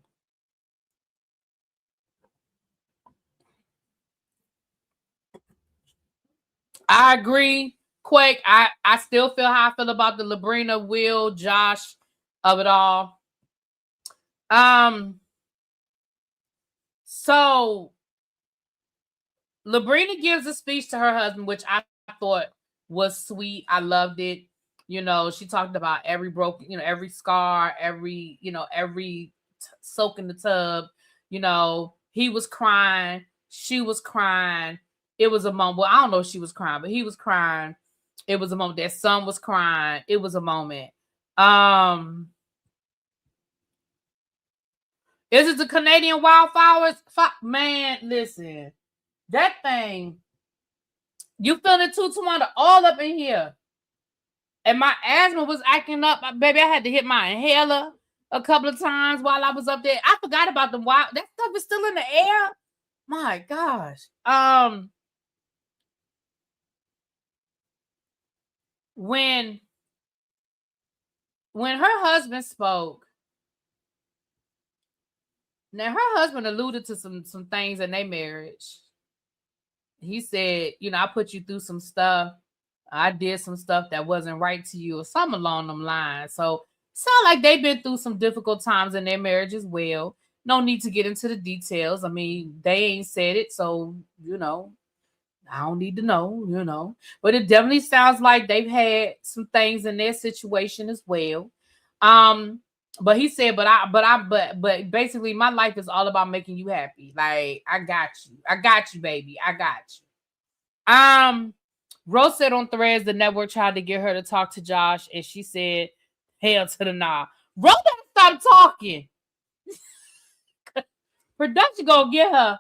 I agree, Quake. I still feel how I feel about the Labrina, Will, Josh of it all. So Labrina gives a speech to her husband, which I thought was sweet. I loved it. You know, she talked about every broken, you know, every scar, every, you know, every soak in the tub. You know, he was crying. She was crying. It was a moment. Well, I don't know if she was crying, but he was crying. It was a moment. Their son was crying. It was a moment. Is it the Canadian wildflowers? Man, listen. That thing, you feeling it too, Tawanda, all up in here. And my asthma was acting up. Baby, I had to hit my inhaler a couple of times while I was up there. I forgot about the wild. That stuff is still in the air. My gosh. When her husband spoke, now her husband alluded to some things in their marriage. He said, you know, I put you through some stuff. I did some stuff that wasn't right to you or something along them lines. So sound like they've been through some difficult times in their marriage as well. No need to get into the details. I mean, they ain't said it, so, you know, I don't need to know, you know. But it definitely sounds like they've had some things in their situation as well. But he said, but basically my life is all about making you happy. Like, I got you, baby. I got you. Rose said on Threads the network tried to get her to talk to Josh, and she said, hell to the nah. Rose better stop talking. Production gonna get her.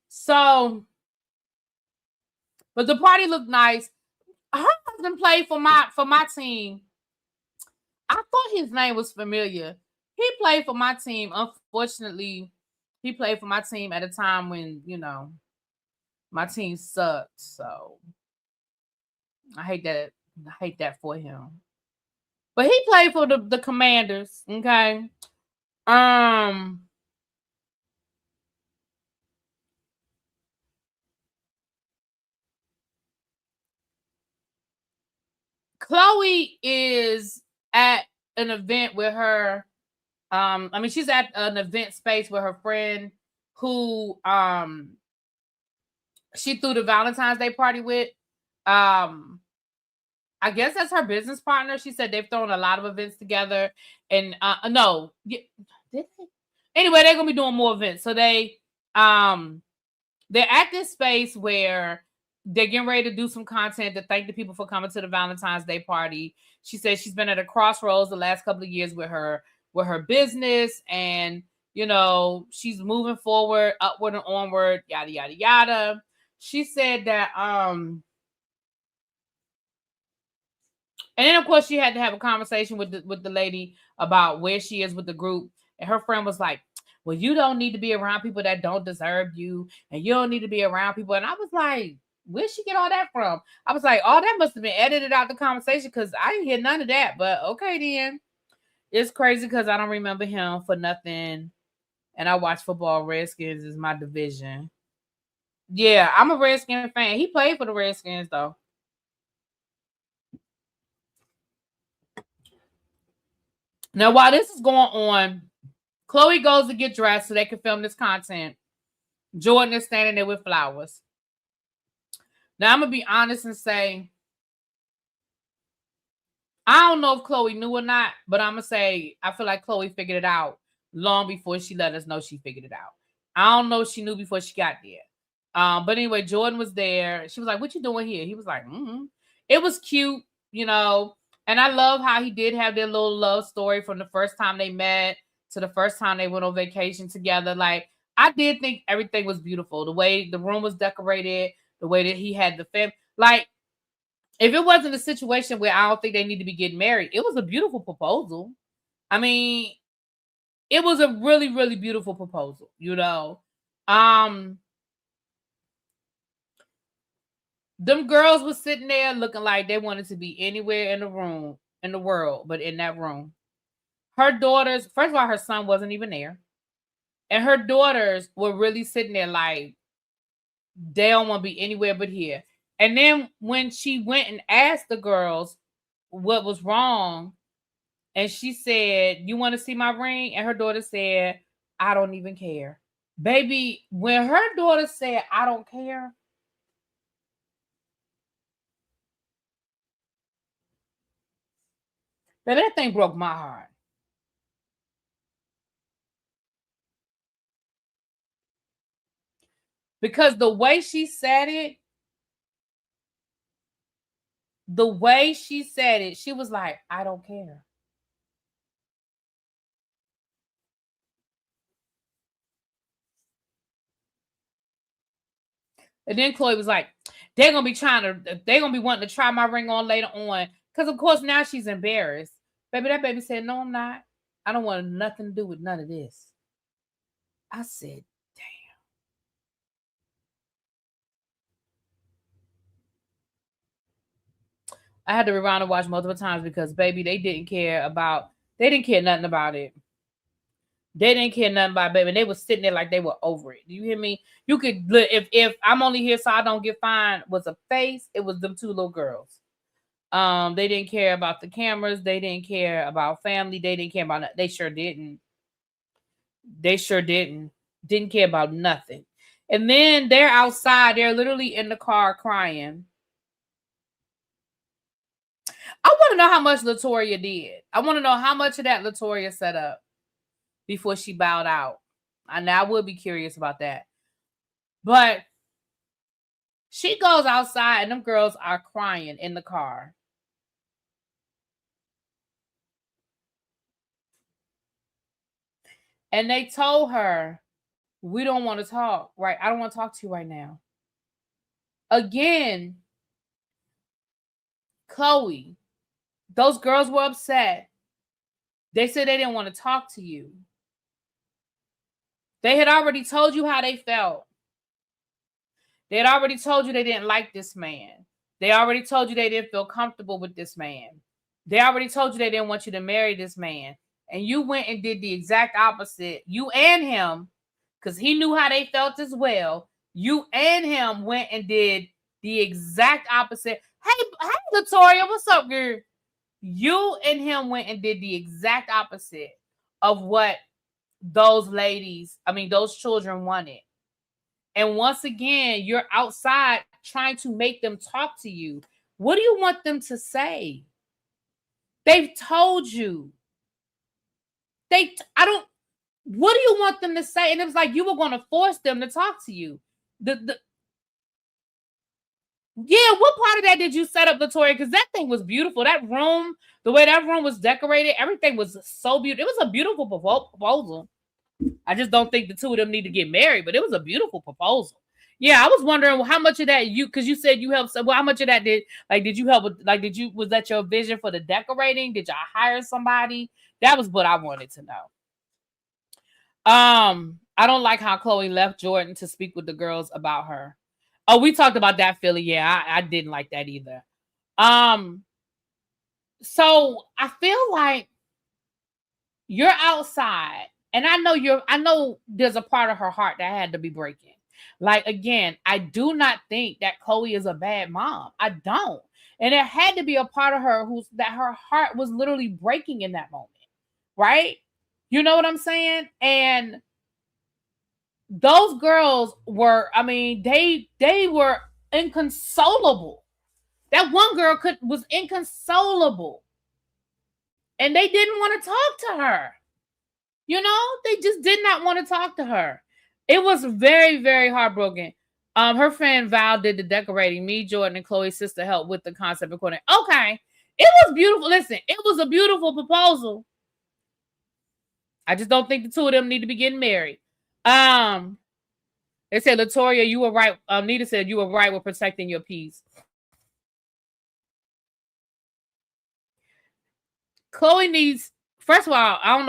So But the party looked nice. Her husband played for my team. I thought his name was familiar. He played for my team. Unfortunately, he played for my team at a time when, my team sucked. So I hate that. I hate that for him. But he played for the Commanders. Okay. Chloe is at an event with her. She's at an event space with her friend who she threw the Valentine's Day party with. I guess that's her business partner. She said they've thrown a lot of events together. And no, did they? Anyway, they're gonna be doing more events. So they're at this space where they're getting ready to do some content to thank the people for coming to the Valentine's Day party. She says she's been at a crossroads the last couple of years with her business, and she's moving forward, upward and onward, yada yada yada. She said that and then of course she had to have a conversation with the lady about where she is with the group, and her friend was like, well, you don't need to be around people that don't deserve you, and you don't need to be around people. And I was like, where'd she get all that from? I was like, oh, that must have been edited out the conversation, because I didn't hear none of that. But okay, then. It's crazy because I don't remember him for nothing, and I watch football. Redskins is my division. Yeah, I'm a Redskins fan. He played for the Redskins, though. Now, while this is going on, Chloe goes to get dressed so they can film this content. Jordan is standing there with flowers. Now, I'm going to be honest and say, I don't know if Chloe knew or not, but I'm going to say I feel like Chloe figured it out long before she let us know she figured it out. I don't know if she knew before she got there. But anyway, Jordan was there. She was like, what you doing here? He was like, It was cute, and I love how he did have their little love story from the first time they met to the first time they went on vacation together. Like, I did think everything was beautiful. The way the room was decorated, the way that he had the family. Like, if it wasn't a situation where I don't think they need to be getting married, it was a beautiful proposal. I mean, it was a really, really beautiful proposal, Them girls was sitting there looking like they wanted to be anywhere in the world, but in that room. Her daughters, first of all, her son wasn't even there. And her daughters were really sitting there like, they don't want to be anywhere but here. And then when she went and asked the girls what was wrong, and she said, you want to see my ring? And her daughter said, I don't even care. Baby, when her daughter said, I don't care, but that thing broke my heart. Because the way she said it, she was like, I don't care. And then Chloe was like, they're going to be wanting to try my ring on later on. Because, of course, now she's embarrassed. Baby, that baby said, no, I'm not. I don't want nothing to do with none of this. I said, damn. I had to rewind and watch multiple times because, baby, they didn't care nothing about it. They didn't care nothing about it, baby. They were sitting there like they were over it. Do you hear me? You could, if I'm only here so I don't get fined was a face, it was them two little girls. They didn't care about the cameras. They didn't care about family. They didn't care about nothing. They sure didn't. Didn't care about nothing. And then they're outside. They're literally in the car crying. I want to know how much Latoya did. I want to know how much of that Latoya set up before she bowed out. And I would be curious about that. But she goes outside and them girls are crying in the car. And they told her, we don't want to talk, right? I don't want to talk to you right now. again, Chloe, those girls were upset. They said they didn't want to talk to you. They had already told you how they felt. They had already told you they didn't like this man. They already told you they didn't feel comfortable with this man. They already told you they didn't want you to marry this man. And you went and did the exact opposite. You and him, because he knew how they felt as well. You and him went and did the exact opposite. Hey, Latoya, what's up, girl? You and him went and did the exact opposite of what those children wanted. And once again, you're outside trying to make them talk to you. What do you want them to say? They've told you. What do you want them to say? And it was like you were going to force them to talk to you. Yeah, what part of that did you set up, Latoya? Because that thing was beautiful. That room, the way that room was decorated, everything was so beautiful. It was a beautiful proposal. I just don't think the two of them need to get married, but it was a beautiful proposal. Yeah, I was wondering how much of that because you said you helped. Well, how much of that did you help with? Was that your vision for the decorating? Did y'all hire somebody? That was what I wanted to know. I don't like how Chloe left Jordan to speak with the girls about her. Oh, we talked about that, Philly. Yeah, I didn't like that either. So I feel like you're outside, and I know there's a part of her heart that had to be breaking. Like, again, I do not think that Chloe is a bad mom. I don't. And there had to be a part of her that her heart was literally breaking in that moment. Right? You know what I'm saying? And those girls were, they were inconsolable. That one girl was inconsolable. And they didn't want to talk to her. You know, they just did not want to talk to her. It was very, very heartbroken. Her friend Val did the decorating. Me, Jordan, and Chloe's sister helped with the concept recording. Okay. It was beautiful. Listen, it was a beautiful proposal. I just don't think the two of them need to be getting married. They said, Latoya, you were right. Nita said you were right with protecting your peace. Chloe needs, first of all, I don't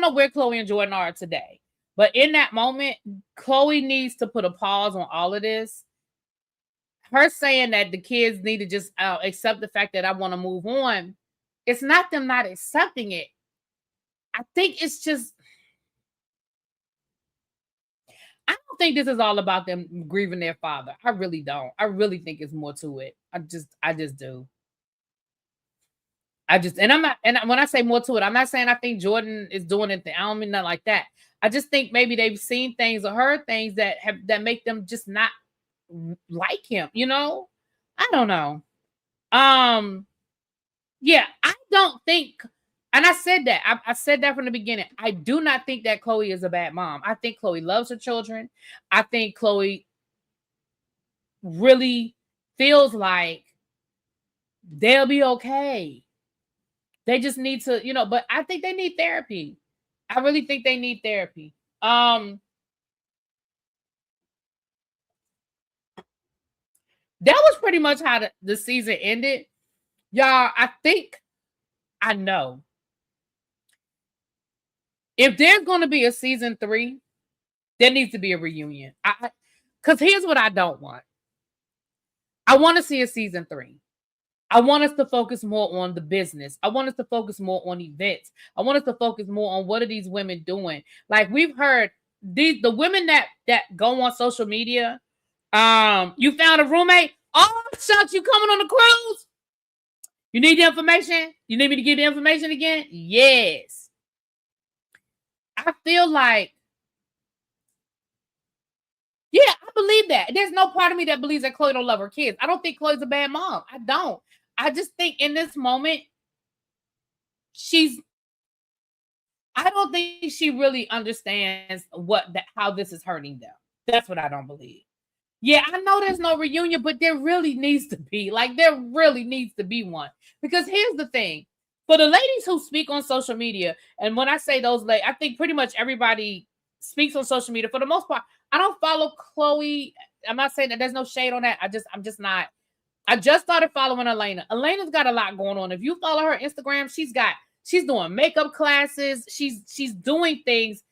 know where Chloe and Jordan are today. But in that moment, Chloe needs to put a pause on all of this. Her saying that the kids need to just accept the fact that I want to move on. It's not them not accepting it. I think it's just, I don't think this is all about them grieving their father. I really don't. I really think it's more to it. I just do. And when I say more to it, I'm not saying I think Jordan is doing anything. I don't mean nothing like that. I just think maybe they've seen things or heard things that make them just not like him, you know? I don't know. Yeah, I don't think, and I said that. I said that from the beginning. I do not think that Chloe is a bad mom. I think Chloe loves her children. I think Chloe really feels like they'll be okay. They just need to, but I think they need therapy. I really think they need therapy. That was pretty much how the season ended. Y'all, I know. If there's going to be a season 3, there needs to be a reunion. Because here's what I don't want. I want to see a season 3. I want us to focus more on the business. I want us to focus more on events. I want us to focus more on what are these women doing. Like we've heard the women that go on social media. You found a roommate. Oh, shucks, you coming on the cruise? You need the information? You need me to give the information again? Yes. I feel like, yeah, I believe that. There's no part of me that believes that Chloe don't love her kids. I don't think Chloe's a bad mom. I don't. I just think in this moment, I don't think she really understands how this is hurting them. That's what I don't believe. Yeah, I know there's no reunion, but there really needs to be. Like, there really needs to be one. Because here's the thing. For the ladies who speak on social media, and when I say those ladies, I think pretty much everybody speaks on social media. For the most part, I don't follow Chloe. I'm not saying that there's no shade on that. I'm just not. I just started following Elena. Elena's got a lot going on. If you follow her Instagram, she's doing makeup classes. She's doing things,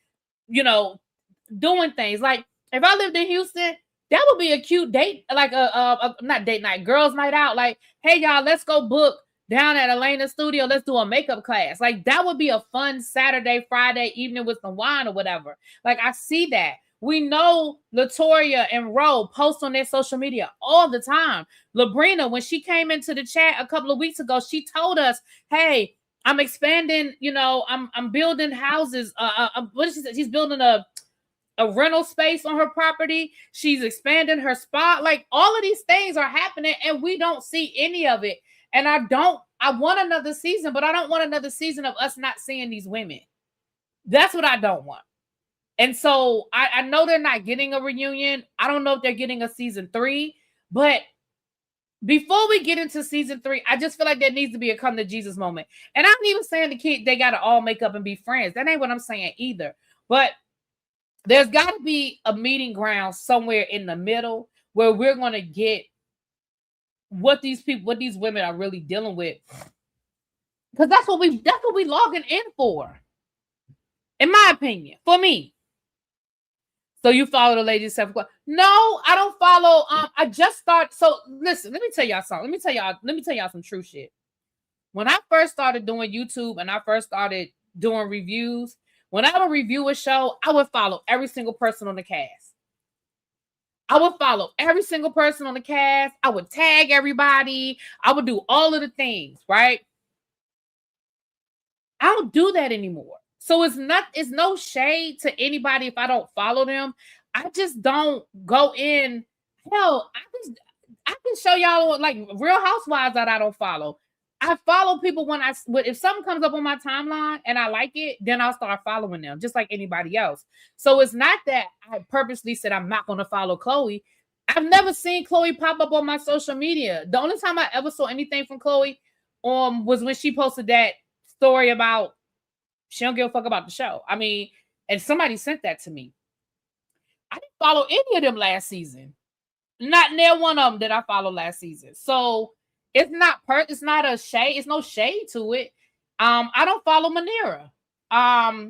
doing things. Like if I lived in Houston, that would be a cute date, like a not date night, girls night out. Like, hey y'all, let's go book down at Elena's studio. Let's do a makeup class. Like that would be a fun Saturday, Friday evening with some wine or whatever. Like I see that. We know Latoya and Ro post on their social media all the time. Labrina, when she came into the chat a couple of weeks ago, she told us, hey, I'm expanding, I'm building houses. What did she say? She's building a rental space on her property. She's expanding her spot. Like all of these things are happening and we don't see any of it. And I want another season, but I don't want another season of us not seeing these women. That's what I don't want. And so I know they're not getting a reunion. I don't know if they're getting a season 3, but before we get into season 3, I just feel like there needs to be a come to Jesus moment. And I'm not even saying the kid, they got to all make up and be friends. That ain't what I'm saying either. But there's got to be a meeting ground somewhere in the middle where we're going to get what these women are really dealing with. Because that's what we logging in for. In my opinion, for me. So you follow the lady self? No, I don't follow. I just started. So listen, let me tell y'all something. Let me tell y'all some true shit. When I first started doing YouTube and I first started doing reviews, when I would review a show, I would follow every single person on the cast. I would follow every single person on the cast. I would tag everybody. I would do all of the things, right? I don't do that anymore. So it's no shade to anybody if I don't follow them. I just don't go in. Hell, I can show y'all like Real Housewives that I don't follow. I follow people if something comes up on my timeline and I like it, then I'll start following them, just like anybody else. So it's not that I purposely said I'm not going to follow Chloe. I've never seen Chloe pop up on my social media. The only time I ever saw anything from Chloe was when she posted that story about she don't give a fuck about the show. I mean, and somebody sent that to me. I didn't follow any of them last season. Not near one of them that I followed last season. So it's not a shade. It's no shade to it. I don't follow Manera. Yeah,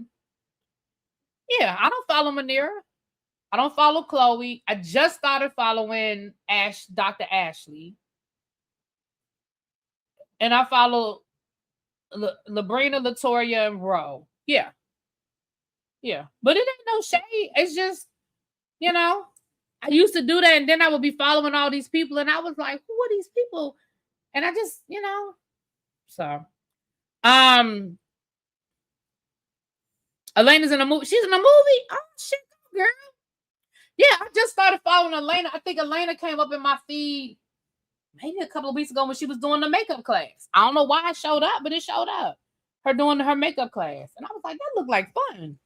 I don't follow Manera. I don't follow Chloe. I just started following Dr. Ashley. And I follow Labrina, Latoya, and Ro. Yeah. But it ain't no shade. It's just, I used to do that, and then I would be following all these people, and I was like, who are these people? And I just, so. Elena's in a movie. She's in a movie? Oh, shit, girl. Yeah, I just started following Elena. I think Elena came up in my feed maybe a couple of weeks ago when she was doing the makeup class. I don't know why it showed up, but it showed up. Her doing her makeup class. And I was like, that looked like fun.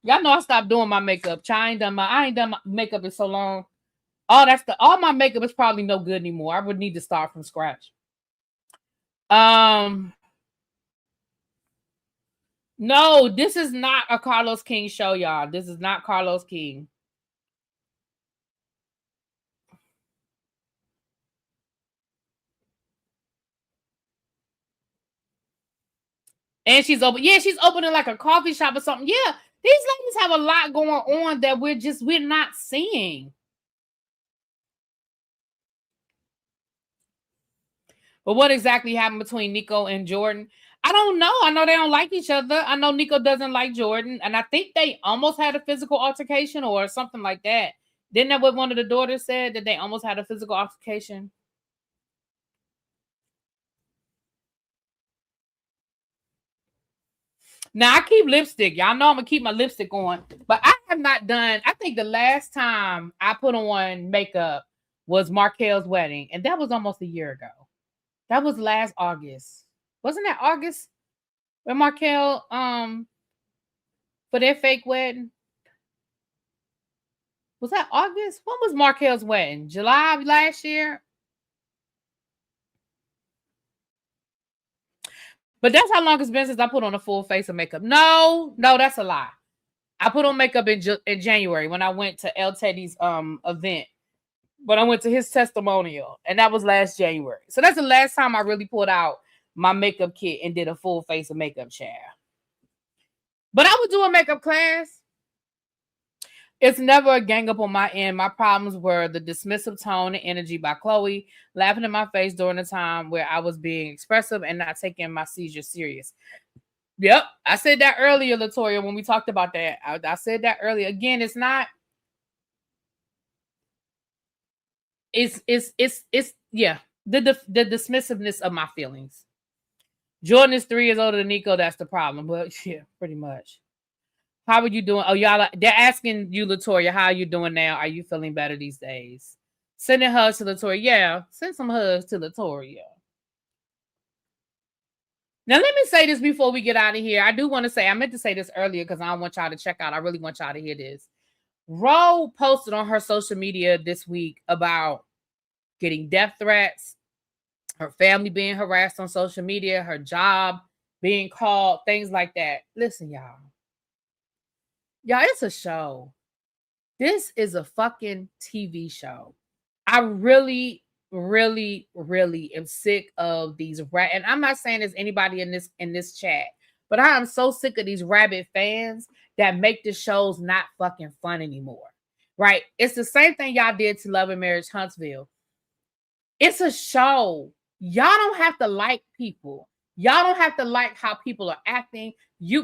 Y'all know I stopped doing my makeup. I ain't done my makeup in so long. All my makeup is probably no good anymore. I would need to start from scratch. No, this is not a Carlos King show, y'all. This is not Carlos King. And she's open. Yeah, she's opening like a coffee shop or something. Yeah, these ladies have a lot going on that we're not seeing. But what exactly happened between Nico and Jordan? I don't know. I know they don't like each other. I know Nico doesn't like Jordan. And I think they almost had a physical altercation or something like that. Didn't that what one of the daughters said, that they almost had a physical altercation? Now, I keep lipstick. Y'all know I'm going to keep my lipstick on. But I have not done, I think the last time I put on makeup was Markel's wedding. And that was almost a year ago. That was last August. Wasn't that August? When Markel, for their fake wedding? Was that August? When was Markel's wedding? July of last year? But that's how long it's been since I put on a full face of makeup. No, that's a lie. I put on makeup in January when I went to El Teddy's event. But I went to his testimonial, and that was last January. So that's the last time I really pulled out my makeup kit and did a full face of makeup, chair. But I would do a makeup class. It's never a gang up on my end. My problems were the dismissive tone and energy by Chloe, laughing in my face during the time where I was being expressive and not taking my seizure serious. Yep, I said that earlier, Latoya, when we talked about that. I said that earlier. Again, it's not. It's yeah, the dismissiveness of my feelings. Jordan is 3 years older than Nico. That's the problem. But yeah, pretty much. How are you doing? Oh, y'all, they're asking you, Latoya, how are you doing now? Are you feeling better these days? Sending hugs to Latoya. Yeah, send some hugs to Latoya. Now, let me say this before we get out of here. I do want to say, I meant to say this earlier because I don't want y'all to check out. I really want y'all to hear this. Ro posted on her social media this week about getting death threats, her family being harassed on social media, her job being called, things like that. Listen, y'all. Y'all, it's a show. This is a fucking TV show. I really, really, really am sick of these and I'm not saying there's anybody in this chat, but I am so sick of these rabid fans that make the shows not fucking fun anymore. Right? It's the same thing y'all did to Love and Marriage Huntsville. It's a show. Y'all don't have to like people. Y'all don't have to like how people are acting.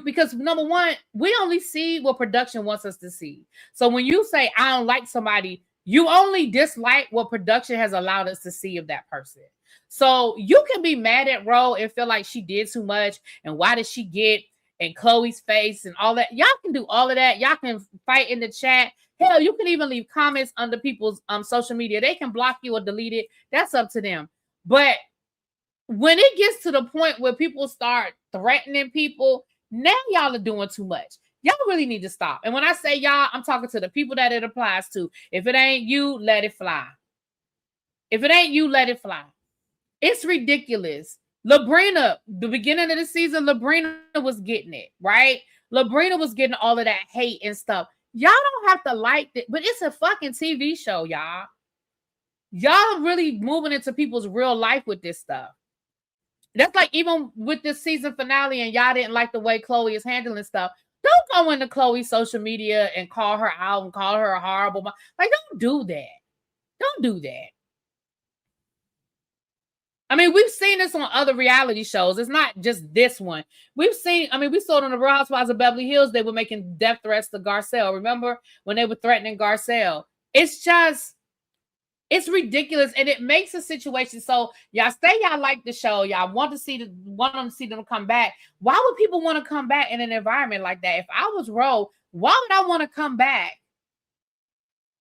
Because number one, we only see what production wants us to see. So when you say I don't like somebody, you only dislike what production has allowed us to see of that person. So you can be mad at Ro and feel like she did too much, and why did she get in Chloe's face and all that. Y'all can do all of that. Y'all can fight in the chat. Hell, you can even leave comments under people's social media. They can block you or delete it. That's up to them. But when it gets to the point where people start threatening people, now y'all are doing too much. Y'all really need to stop. And when I say y'all, I'm talking to the people that it applies to. If it ain't you, let it fly. If it ain't you, let it fly. It's ridiculous. Labrina, the beginning of the season, Labrina was getting it, right? Labrina was getting all of that hate and stuff. Y'all don't have to like it, but it's a fucking TV show, y'all. Y'all really moving into people's real life with this stuff. That's like even with this season finale and y'all didn't like the way Chloe is handling stuff. Don't go into Chloe's social media and call her out and call her a horrible mom. Like, don't do that. Don't do that. I mean, we've seen this on other reality shows. It's not just this one. We saw it on the Real Housewives of Beverly Hills. They were making death threats to Garcelle. Remember when they were threatening Garcelle? It's ridiculous, and it makes a situation. So y'all say y'all like the show, y'all want them to see them come back. Why would people want to come back in an environment like that? If I was Ro, why would I want to come back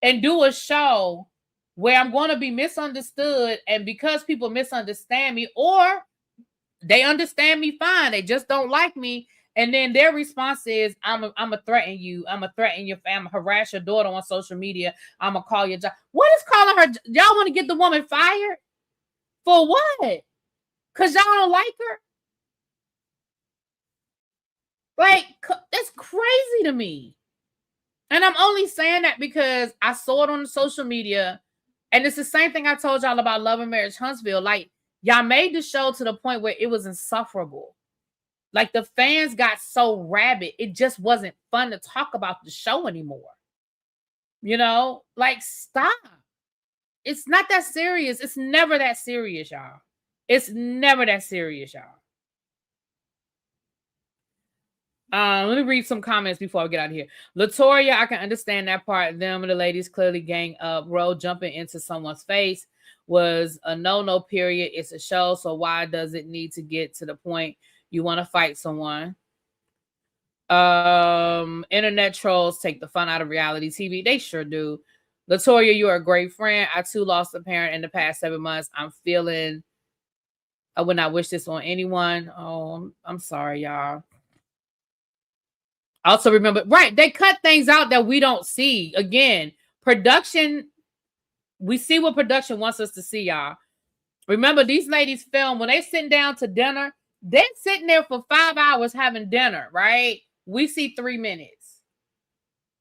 and do a show where I'm going to be misunderstood, and because people misunderstand me, or they understand me fine, they just don't like me, and then their response is, I'm gonna threaten you. I'm gonna threaten your family, harass your daughter on social media. I'm gonna call your job. What is calling her? Y'all want to get the woman fired? For what? Because y'all don't like her? Like, that's crazy to me. And I'm only saying that because I saw it on the social media. And it's the same thing I told y'all about Love and Marriage Huntsville. Like, y'all made the show to the point where it was insufferable. Like, the fans got so rabid, it just wasn't fun to talk about the show anymore. You know? Like, stop. It's not that serious. It's never that serious, y'all. It's never that serious, y'all. Let me read some comments before I get out of here. Latoya, I can understand that part. Them and the ladies clearly gang up. Ro jumping into someone's face was a no-no, period. It's a show, so why does it need to get to the point you want to fight someone? Internet trolls take the fun out of reality TV. They sure do. Latoya, you are a great friend. I too lost a parent in the past 7 months. I would not wish this on anyone. Oh, I'm sorry, y'all. Also remember, right, they cut things out that we don't see. Again, production, we see what production wants us to see, y'all. Remember, these ladies film, when they sit down to dinner, They're sitting there for 5 hours having dinner, right? We see 3 minutes.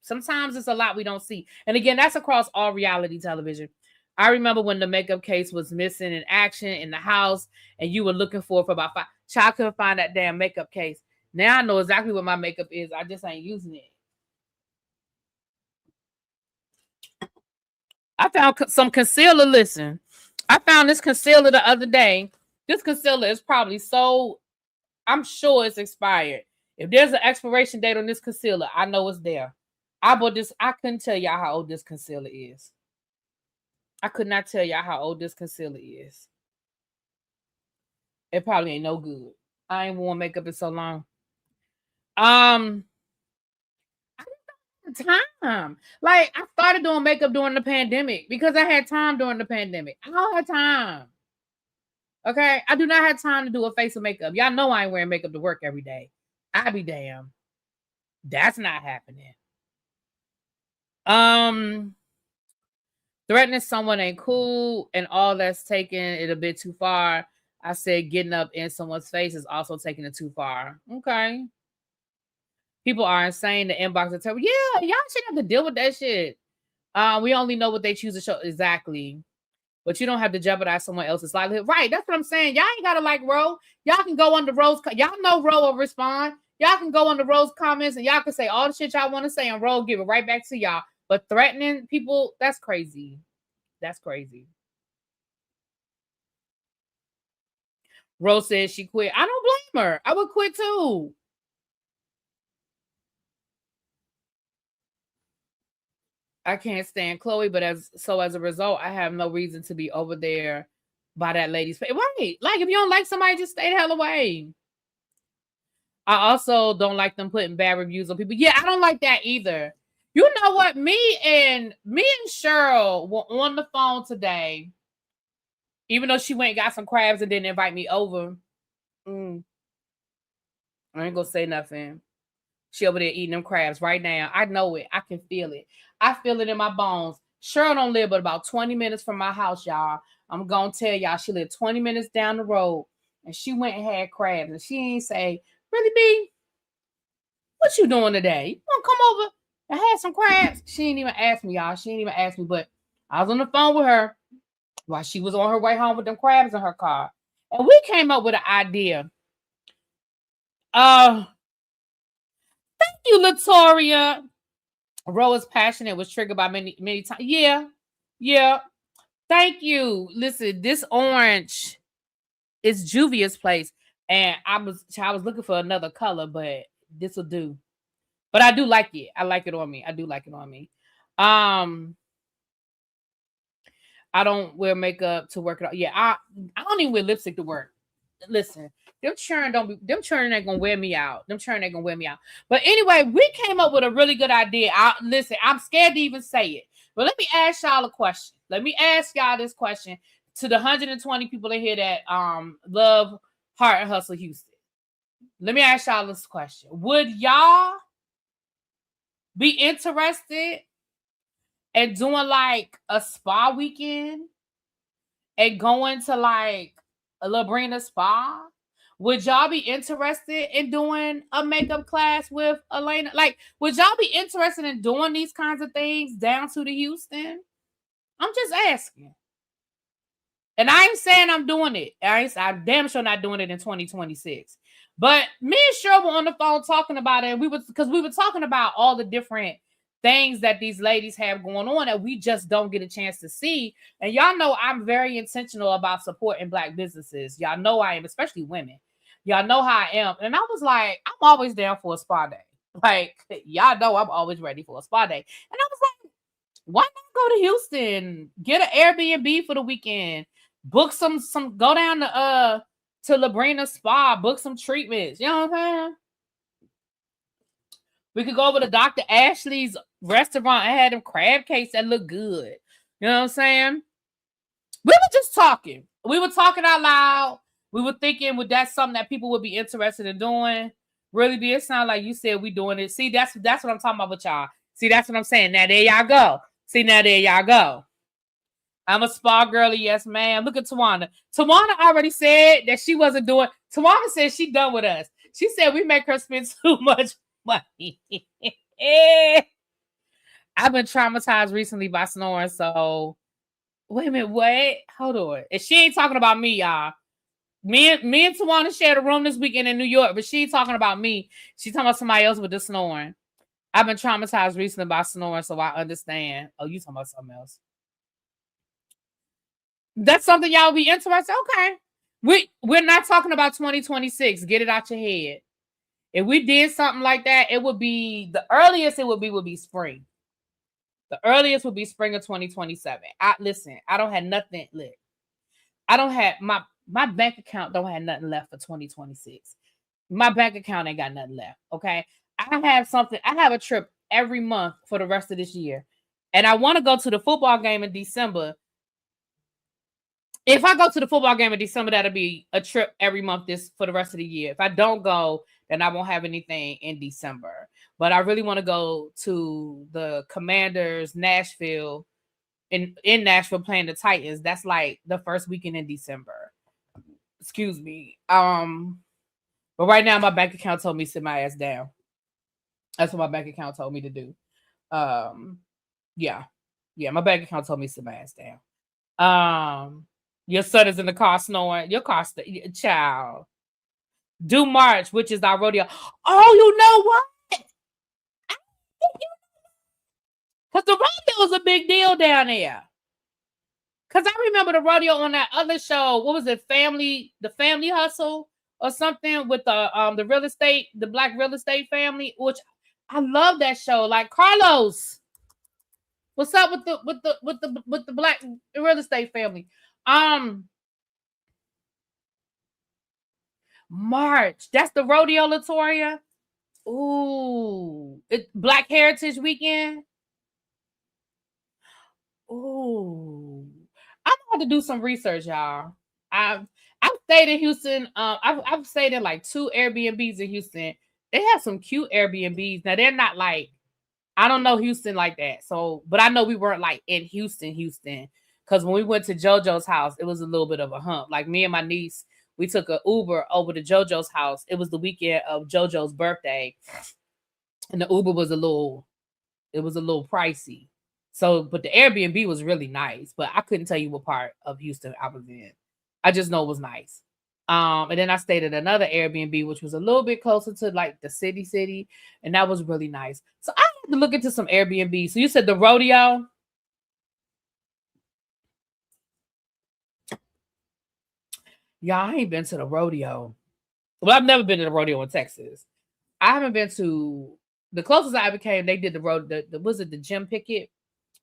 Sometimes it's a lot we don't see. And again, that's across all reality television. I remember when the makeup case was missing in action in the house and you were looking for it for about 5. Child couldn't find that damn makeup case. Now I know exactly what my makeup is. I just ain't using it. I found some concealer. Listen, I found this concealer the other day. This concealer is probably so, I'm sure it's expired. If there's an expiration date on this concealer, I know it's there. I bought this. I couldn't tell y'all how old this concealer is. I could not tell y'all how old this concealer is. It probably ain't no good. I ain't worn makeup in so long. I didn't have time. Like, I started doing makeup during the pandemic because I had time during the pandemic. I don't have time. Okay, I do not have time to do a face of makeup. Y'all know I ain't wearing makeup to work every day. I be damn. That's not happening. Threatening someone ain't cool, and all that's taking it a bit too far. I said getting up in someone's face is also taking it too far. Okay. People are insane. The inbox will tell me, yeah, y'all shouldn't have to deal with that shit. We only know what they choose to show. Exactly. But you don't have to jeopardize someone else's livelihood. Right. That's what I'm saying. Y'all ain't got to like Ro. Y'all can go under Ro's. Y'all know Ro will respond. Y'all can go under Ro's comments and y'all can say all the shit y'all want to say and Ro will give it right back to y'all. But threatening people, that's crazy. That's crazy. Ro says she quit. I don't blame her. I would quit too. I can't stand Chloe, but as a result, I have no reason to be over there by that lady's face. Right. Like, if you don't like somebody, just stay the hell away. I also don't like them putting bad reviews on people. Yeah, I don't like that either. You know what? Me and Cheryl were on the phone today, even though she went and got some crabs and didn't invite me over. I ain't gonna say nothing. She over there eating them crabs right now. I know it. I can feel it. I feel it in my bones. Cheryl don't live but about 20 minutes from my house, y'all. I'm gonna tell y'all, she lived 20 minutes down the road, and she went and had crabs, and she ain't say, "Really, B? What you doing today? You wanna come over and have some crabs?" She ain't even ask me, y'all. She ain't even ask me, but I was on the phone with her while she was on her way home with them crabs in her car, and we came up with an idea. Thank you, Latoria. Ro is passionate, was triggered by many times. Yeah. Thank you. Listen, this orange is Juvia's place, and I was looking for another color, but this will do. But I do like it. I like it on me. I do like it on me. I don't wear makeup to work it out. Yeah, I don't even wear lipstick to work. Listen, them churn ain't gonna wear me out. But anyway, we came up with a really good idea. Listen, I'm scared to even say it. But let me ask y'all a question. Let me ask y'all this question to the 120 people in here that love Heart and Hustle Houston. Let me ask y'all this question. Would y'all be interested in doing like a spa weekend and going to like a Labrina spa? Would y'all be interested in doing a makeup class with Elena? Like, would y'all be interested in doing these kinds of things down to the Houston? I'm just asking. And I ain't saying I'm doing it. I'm damn sure not doing it in 2026. But me and Cheryl were on the phone talking about it. Because we were talking about all the different things that these ladies have going on that we just don't get a chance to see. And y'all know I'm very intentional about supporting Black businesses. Y'all know I am, especially women. Y'all know how I am. And I was like, I'm always down for a spa day. Like, y'all know I'm always ready for a spa day. And I was like, why not go to Houston? Get an Airbnb for the weekend. Book some go down to Labrina Spa, book some treatments. You know what I'm saying? We could go over to Dr. Ashley's restaurant and have them crab cakes that look good. You know what I'm saying? We were just talking. We were talking out loud. We were thinking, would that something that people would be interested in doing? Really be? It sounds like you said we doing it. See, that's what I'm talking about with y'all. See, that's what I'm saying. Now there y'all go. See, now there y'all go. I'm a spa girly, yes, ma'am. Look at Tawana. Tawana already said that she wasn't doing. Tawana said she done with us. She said we make her spend too much money. I've been traumatized recently by snoring. So wait a minute, what? Hold on. And she ain't talking about me, y'all. Me and Tawana shared a room this weekend in New York, but she ain't talking about me. She's talking about somebody else with the snoring. I've been traumatized recently by snoring, so I understand. Oh, you talking about something else? That's something y'all be interested. Okay. We're not talking about 2026. Get it out your head. If we did something like that, it would be the earliest it would be spring. The earliest would be spring of 2027. Listen, I don't have nothing lit. I don't have my bank account don't have nothing left for 2026. My bank account ain't got nothing left. Okay. I have a trip every month for the rest of this year. And I want to go to the football game in December. If I go to the football game in December, that'll be a trip every month for the rest of the year. If I don't go, then I won't have anything in December. But I really want to go to the Commanders Nashville in Nashville playing the Titans. That's like the first weekend in December. Excuse me. But right now my bank account told me to sit my ass down. That's what my bank account told me to do. Yeah, my bank account told me to sit my ass down. Your son is in the car snoring. Your car, child. Do March, which is our rodeo. Oh, you know what? Because the rodeo is a big deal down there. Because I remember the rodeo on that other show. What was it? The Family Hustle or something with the real estate, the Black real estate family, which I love that show. Like Carlos. What's up with the Black real estate family? March. That's the rodeo, Latoria. Ooh, Black Heritage Weekend. Ooh, I'm gonna have to do some research, y'all. I've stayed in Houston. I've stayed in like 2 Airbnbs in Houston. They have some cute Airbnbs. Now they're not like, I don't know Houston like that. So, but I know we weren't like in Houston. Because when we went to JoJo's house, it was a little bit of a hump. Like me and my niece, we took an Uber over to JoJo's house. It was the weekend of JoJo's birthday. And the Uber was a little pricey. So, but the Airbnb was really nice. But I couldn't tell you what part of Houston I was in. I just know it was nice. And then I stayed at another Airbnb, which was a little bit closer to like the city. And that was really nice. So I had to look into some Airbnb. So you said the rodeo. Y'all, I ain't been to the rodeo. Well, I've never been to the rodeo in Texas. I haven't been to the closest I ever came. They did was it the Jim Pickett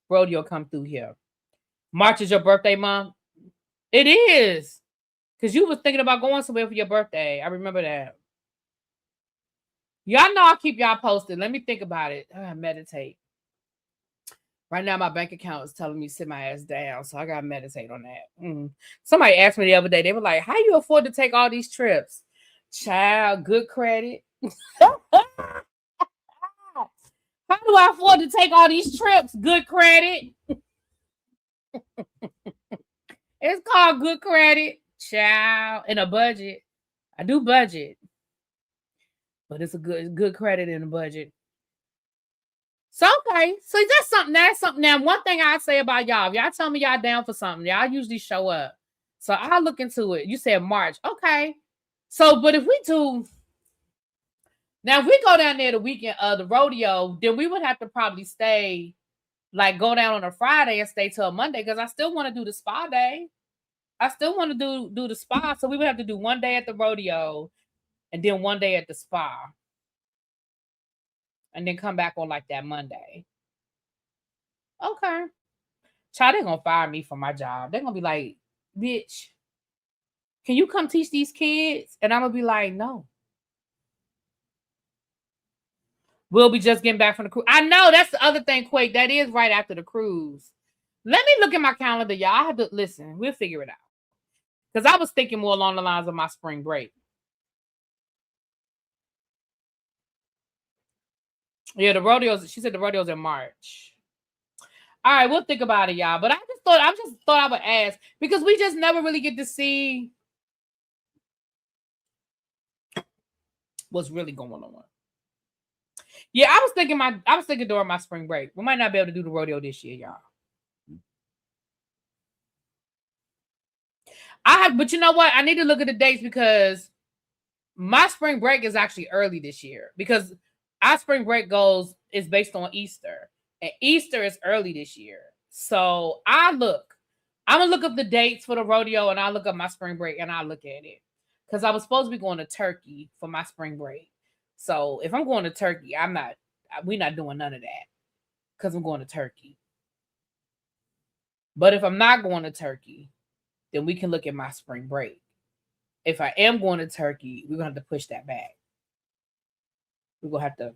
rodeo come through here? March is your birthday month. It is, because you was thinking about going somewhere for your birthday. I remember that. Y'all know I'll keep y'all posted. Let me think about it. I meditate. Right now, my bank account is telling me to sit my ass down, so I gotta meditate on that. Somebody asked me the other day. They were like, "How you afford to take all these trips?" Child, good credit. How do I afford to take all these trips? Good credit. It's called good credit, child, and a budget. I do budget, but it's a good credit in a budget. So okay, so that's something. Now, one thing I say about y'all, if y'all tell me y'all down for something, y'all usually show up. So I'll look into it. You said March, okay. So, but if we do, now if we go down there the weekend of the rodeo, then we would have to probably stay, like go down on a Friday and stay till Monday, because I still want to do the spa day. I still want to do the spa, so we would have to do one day at the rodeo, and then one day at the spa. And then come back on like that Monday. Okay. Child, they're gonna fire me from my job. They're gonna be like, bitch, can you come teach these kids? And I'm gonna be like, no. We'll be just getting back from the cruise. I know that's the other thing, Quake. That is right after the cruise. Let me look at my calendar, y'all. I have to listen. We'll figure it out. Because I was thinking more along the lines of my spring break. Yeah, the rodeos. She said the rodeos in March. All right, we'll think about it, y'all. But I just thought I would ask because we just never really get to see what's really going on. Yeah, I was thinking during my spring break. We might not be able to do the rodeo this year, y'all. But you know what? I need to look at the dates because my spring break is actually early this year because our spring break is based on Easter, and Easter is early this year. So I'm gonna look up the dates for the rodeo, and I'll look up my spring break, and I'll look at it because I was supposed to be going to Turkey for my spring break. So if I'm going to Turkey, we're not doing none of that because I'm going to Turkey. But if I'm not going to Turkey, then we can look at my spring break. If I am going to Turkey, we're going to have to push that back. We're going to have to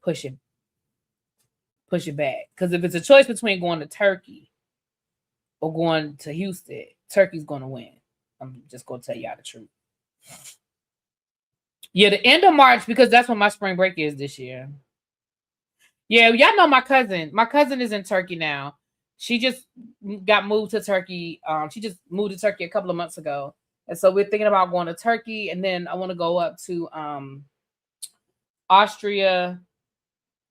push it back. Because if it's a choice between going to Turkey or going to Houston, Turkey's going to win. I'm just going to tell y'all the truth. Yeah, the end of March, because that's when my spring break is this year. Yeah, y'all know my cousin. My cousin is in Turkey now. She just got moved to Turkey. She just moved to Turkey a couple of months ago. And so we're thinking about going to Turkey. And then I want to go up to Austria,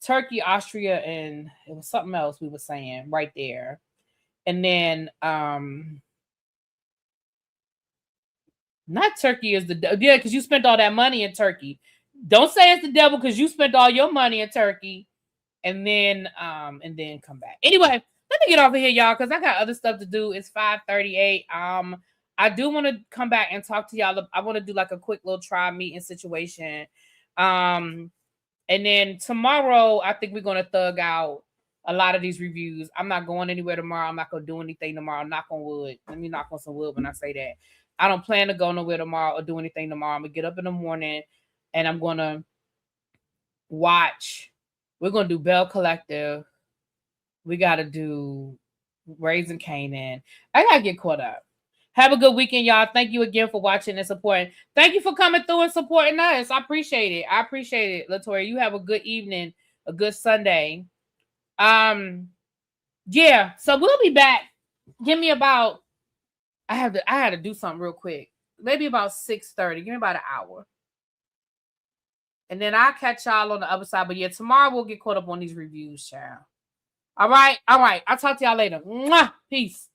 Turkey, Austria, and it was something else we were saying right there. And then not Turkey is because you spent all that money in Turkey. Don't say it's the devil because you spent all your money in Turkey and then come back. Anyway, let me get off of here, y'all, because I got other stuff to do. It's 5:38. I do want to come back and talk to y'all. I want to do like a quick little trial meeting situation. And then tomorrow, I think we're going to thug out a lot of these reviews. I'm not going anywhere tomorrow. I'm not going to do anything tomorrow. Knock on wood. Let me knock on some wood when I say that. I don't plan to go nowhere tomorrow or do anything tomorrow. I'm going to get up in the morning and I'm going to watch. We're going to do Bell Collective. We got to do Raising Canaan. I got to get caught up. Have a good weekend, y'all. Thank you again for watching and supporting. Thank you for coming through and supporting us. I appreciate it. Latoya. You have a good evening, a good Sunday. Yeah, so we'll be back. Give me about I had to do something real quick. Maybe about 6:30. Give me about an hour. And then I'll catch y'all on the other side. But yeah, tomorrow we'll get caught up on these reviews, child. All right. I'll talk to y'all later. Mwah! Peace.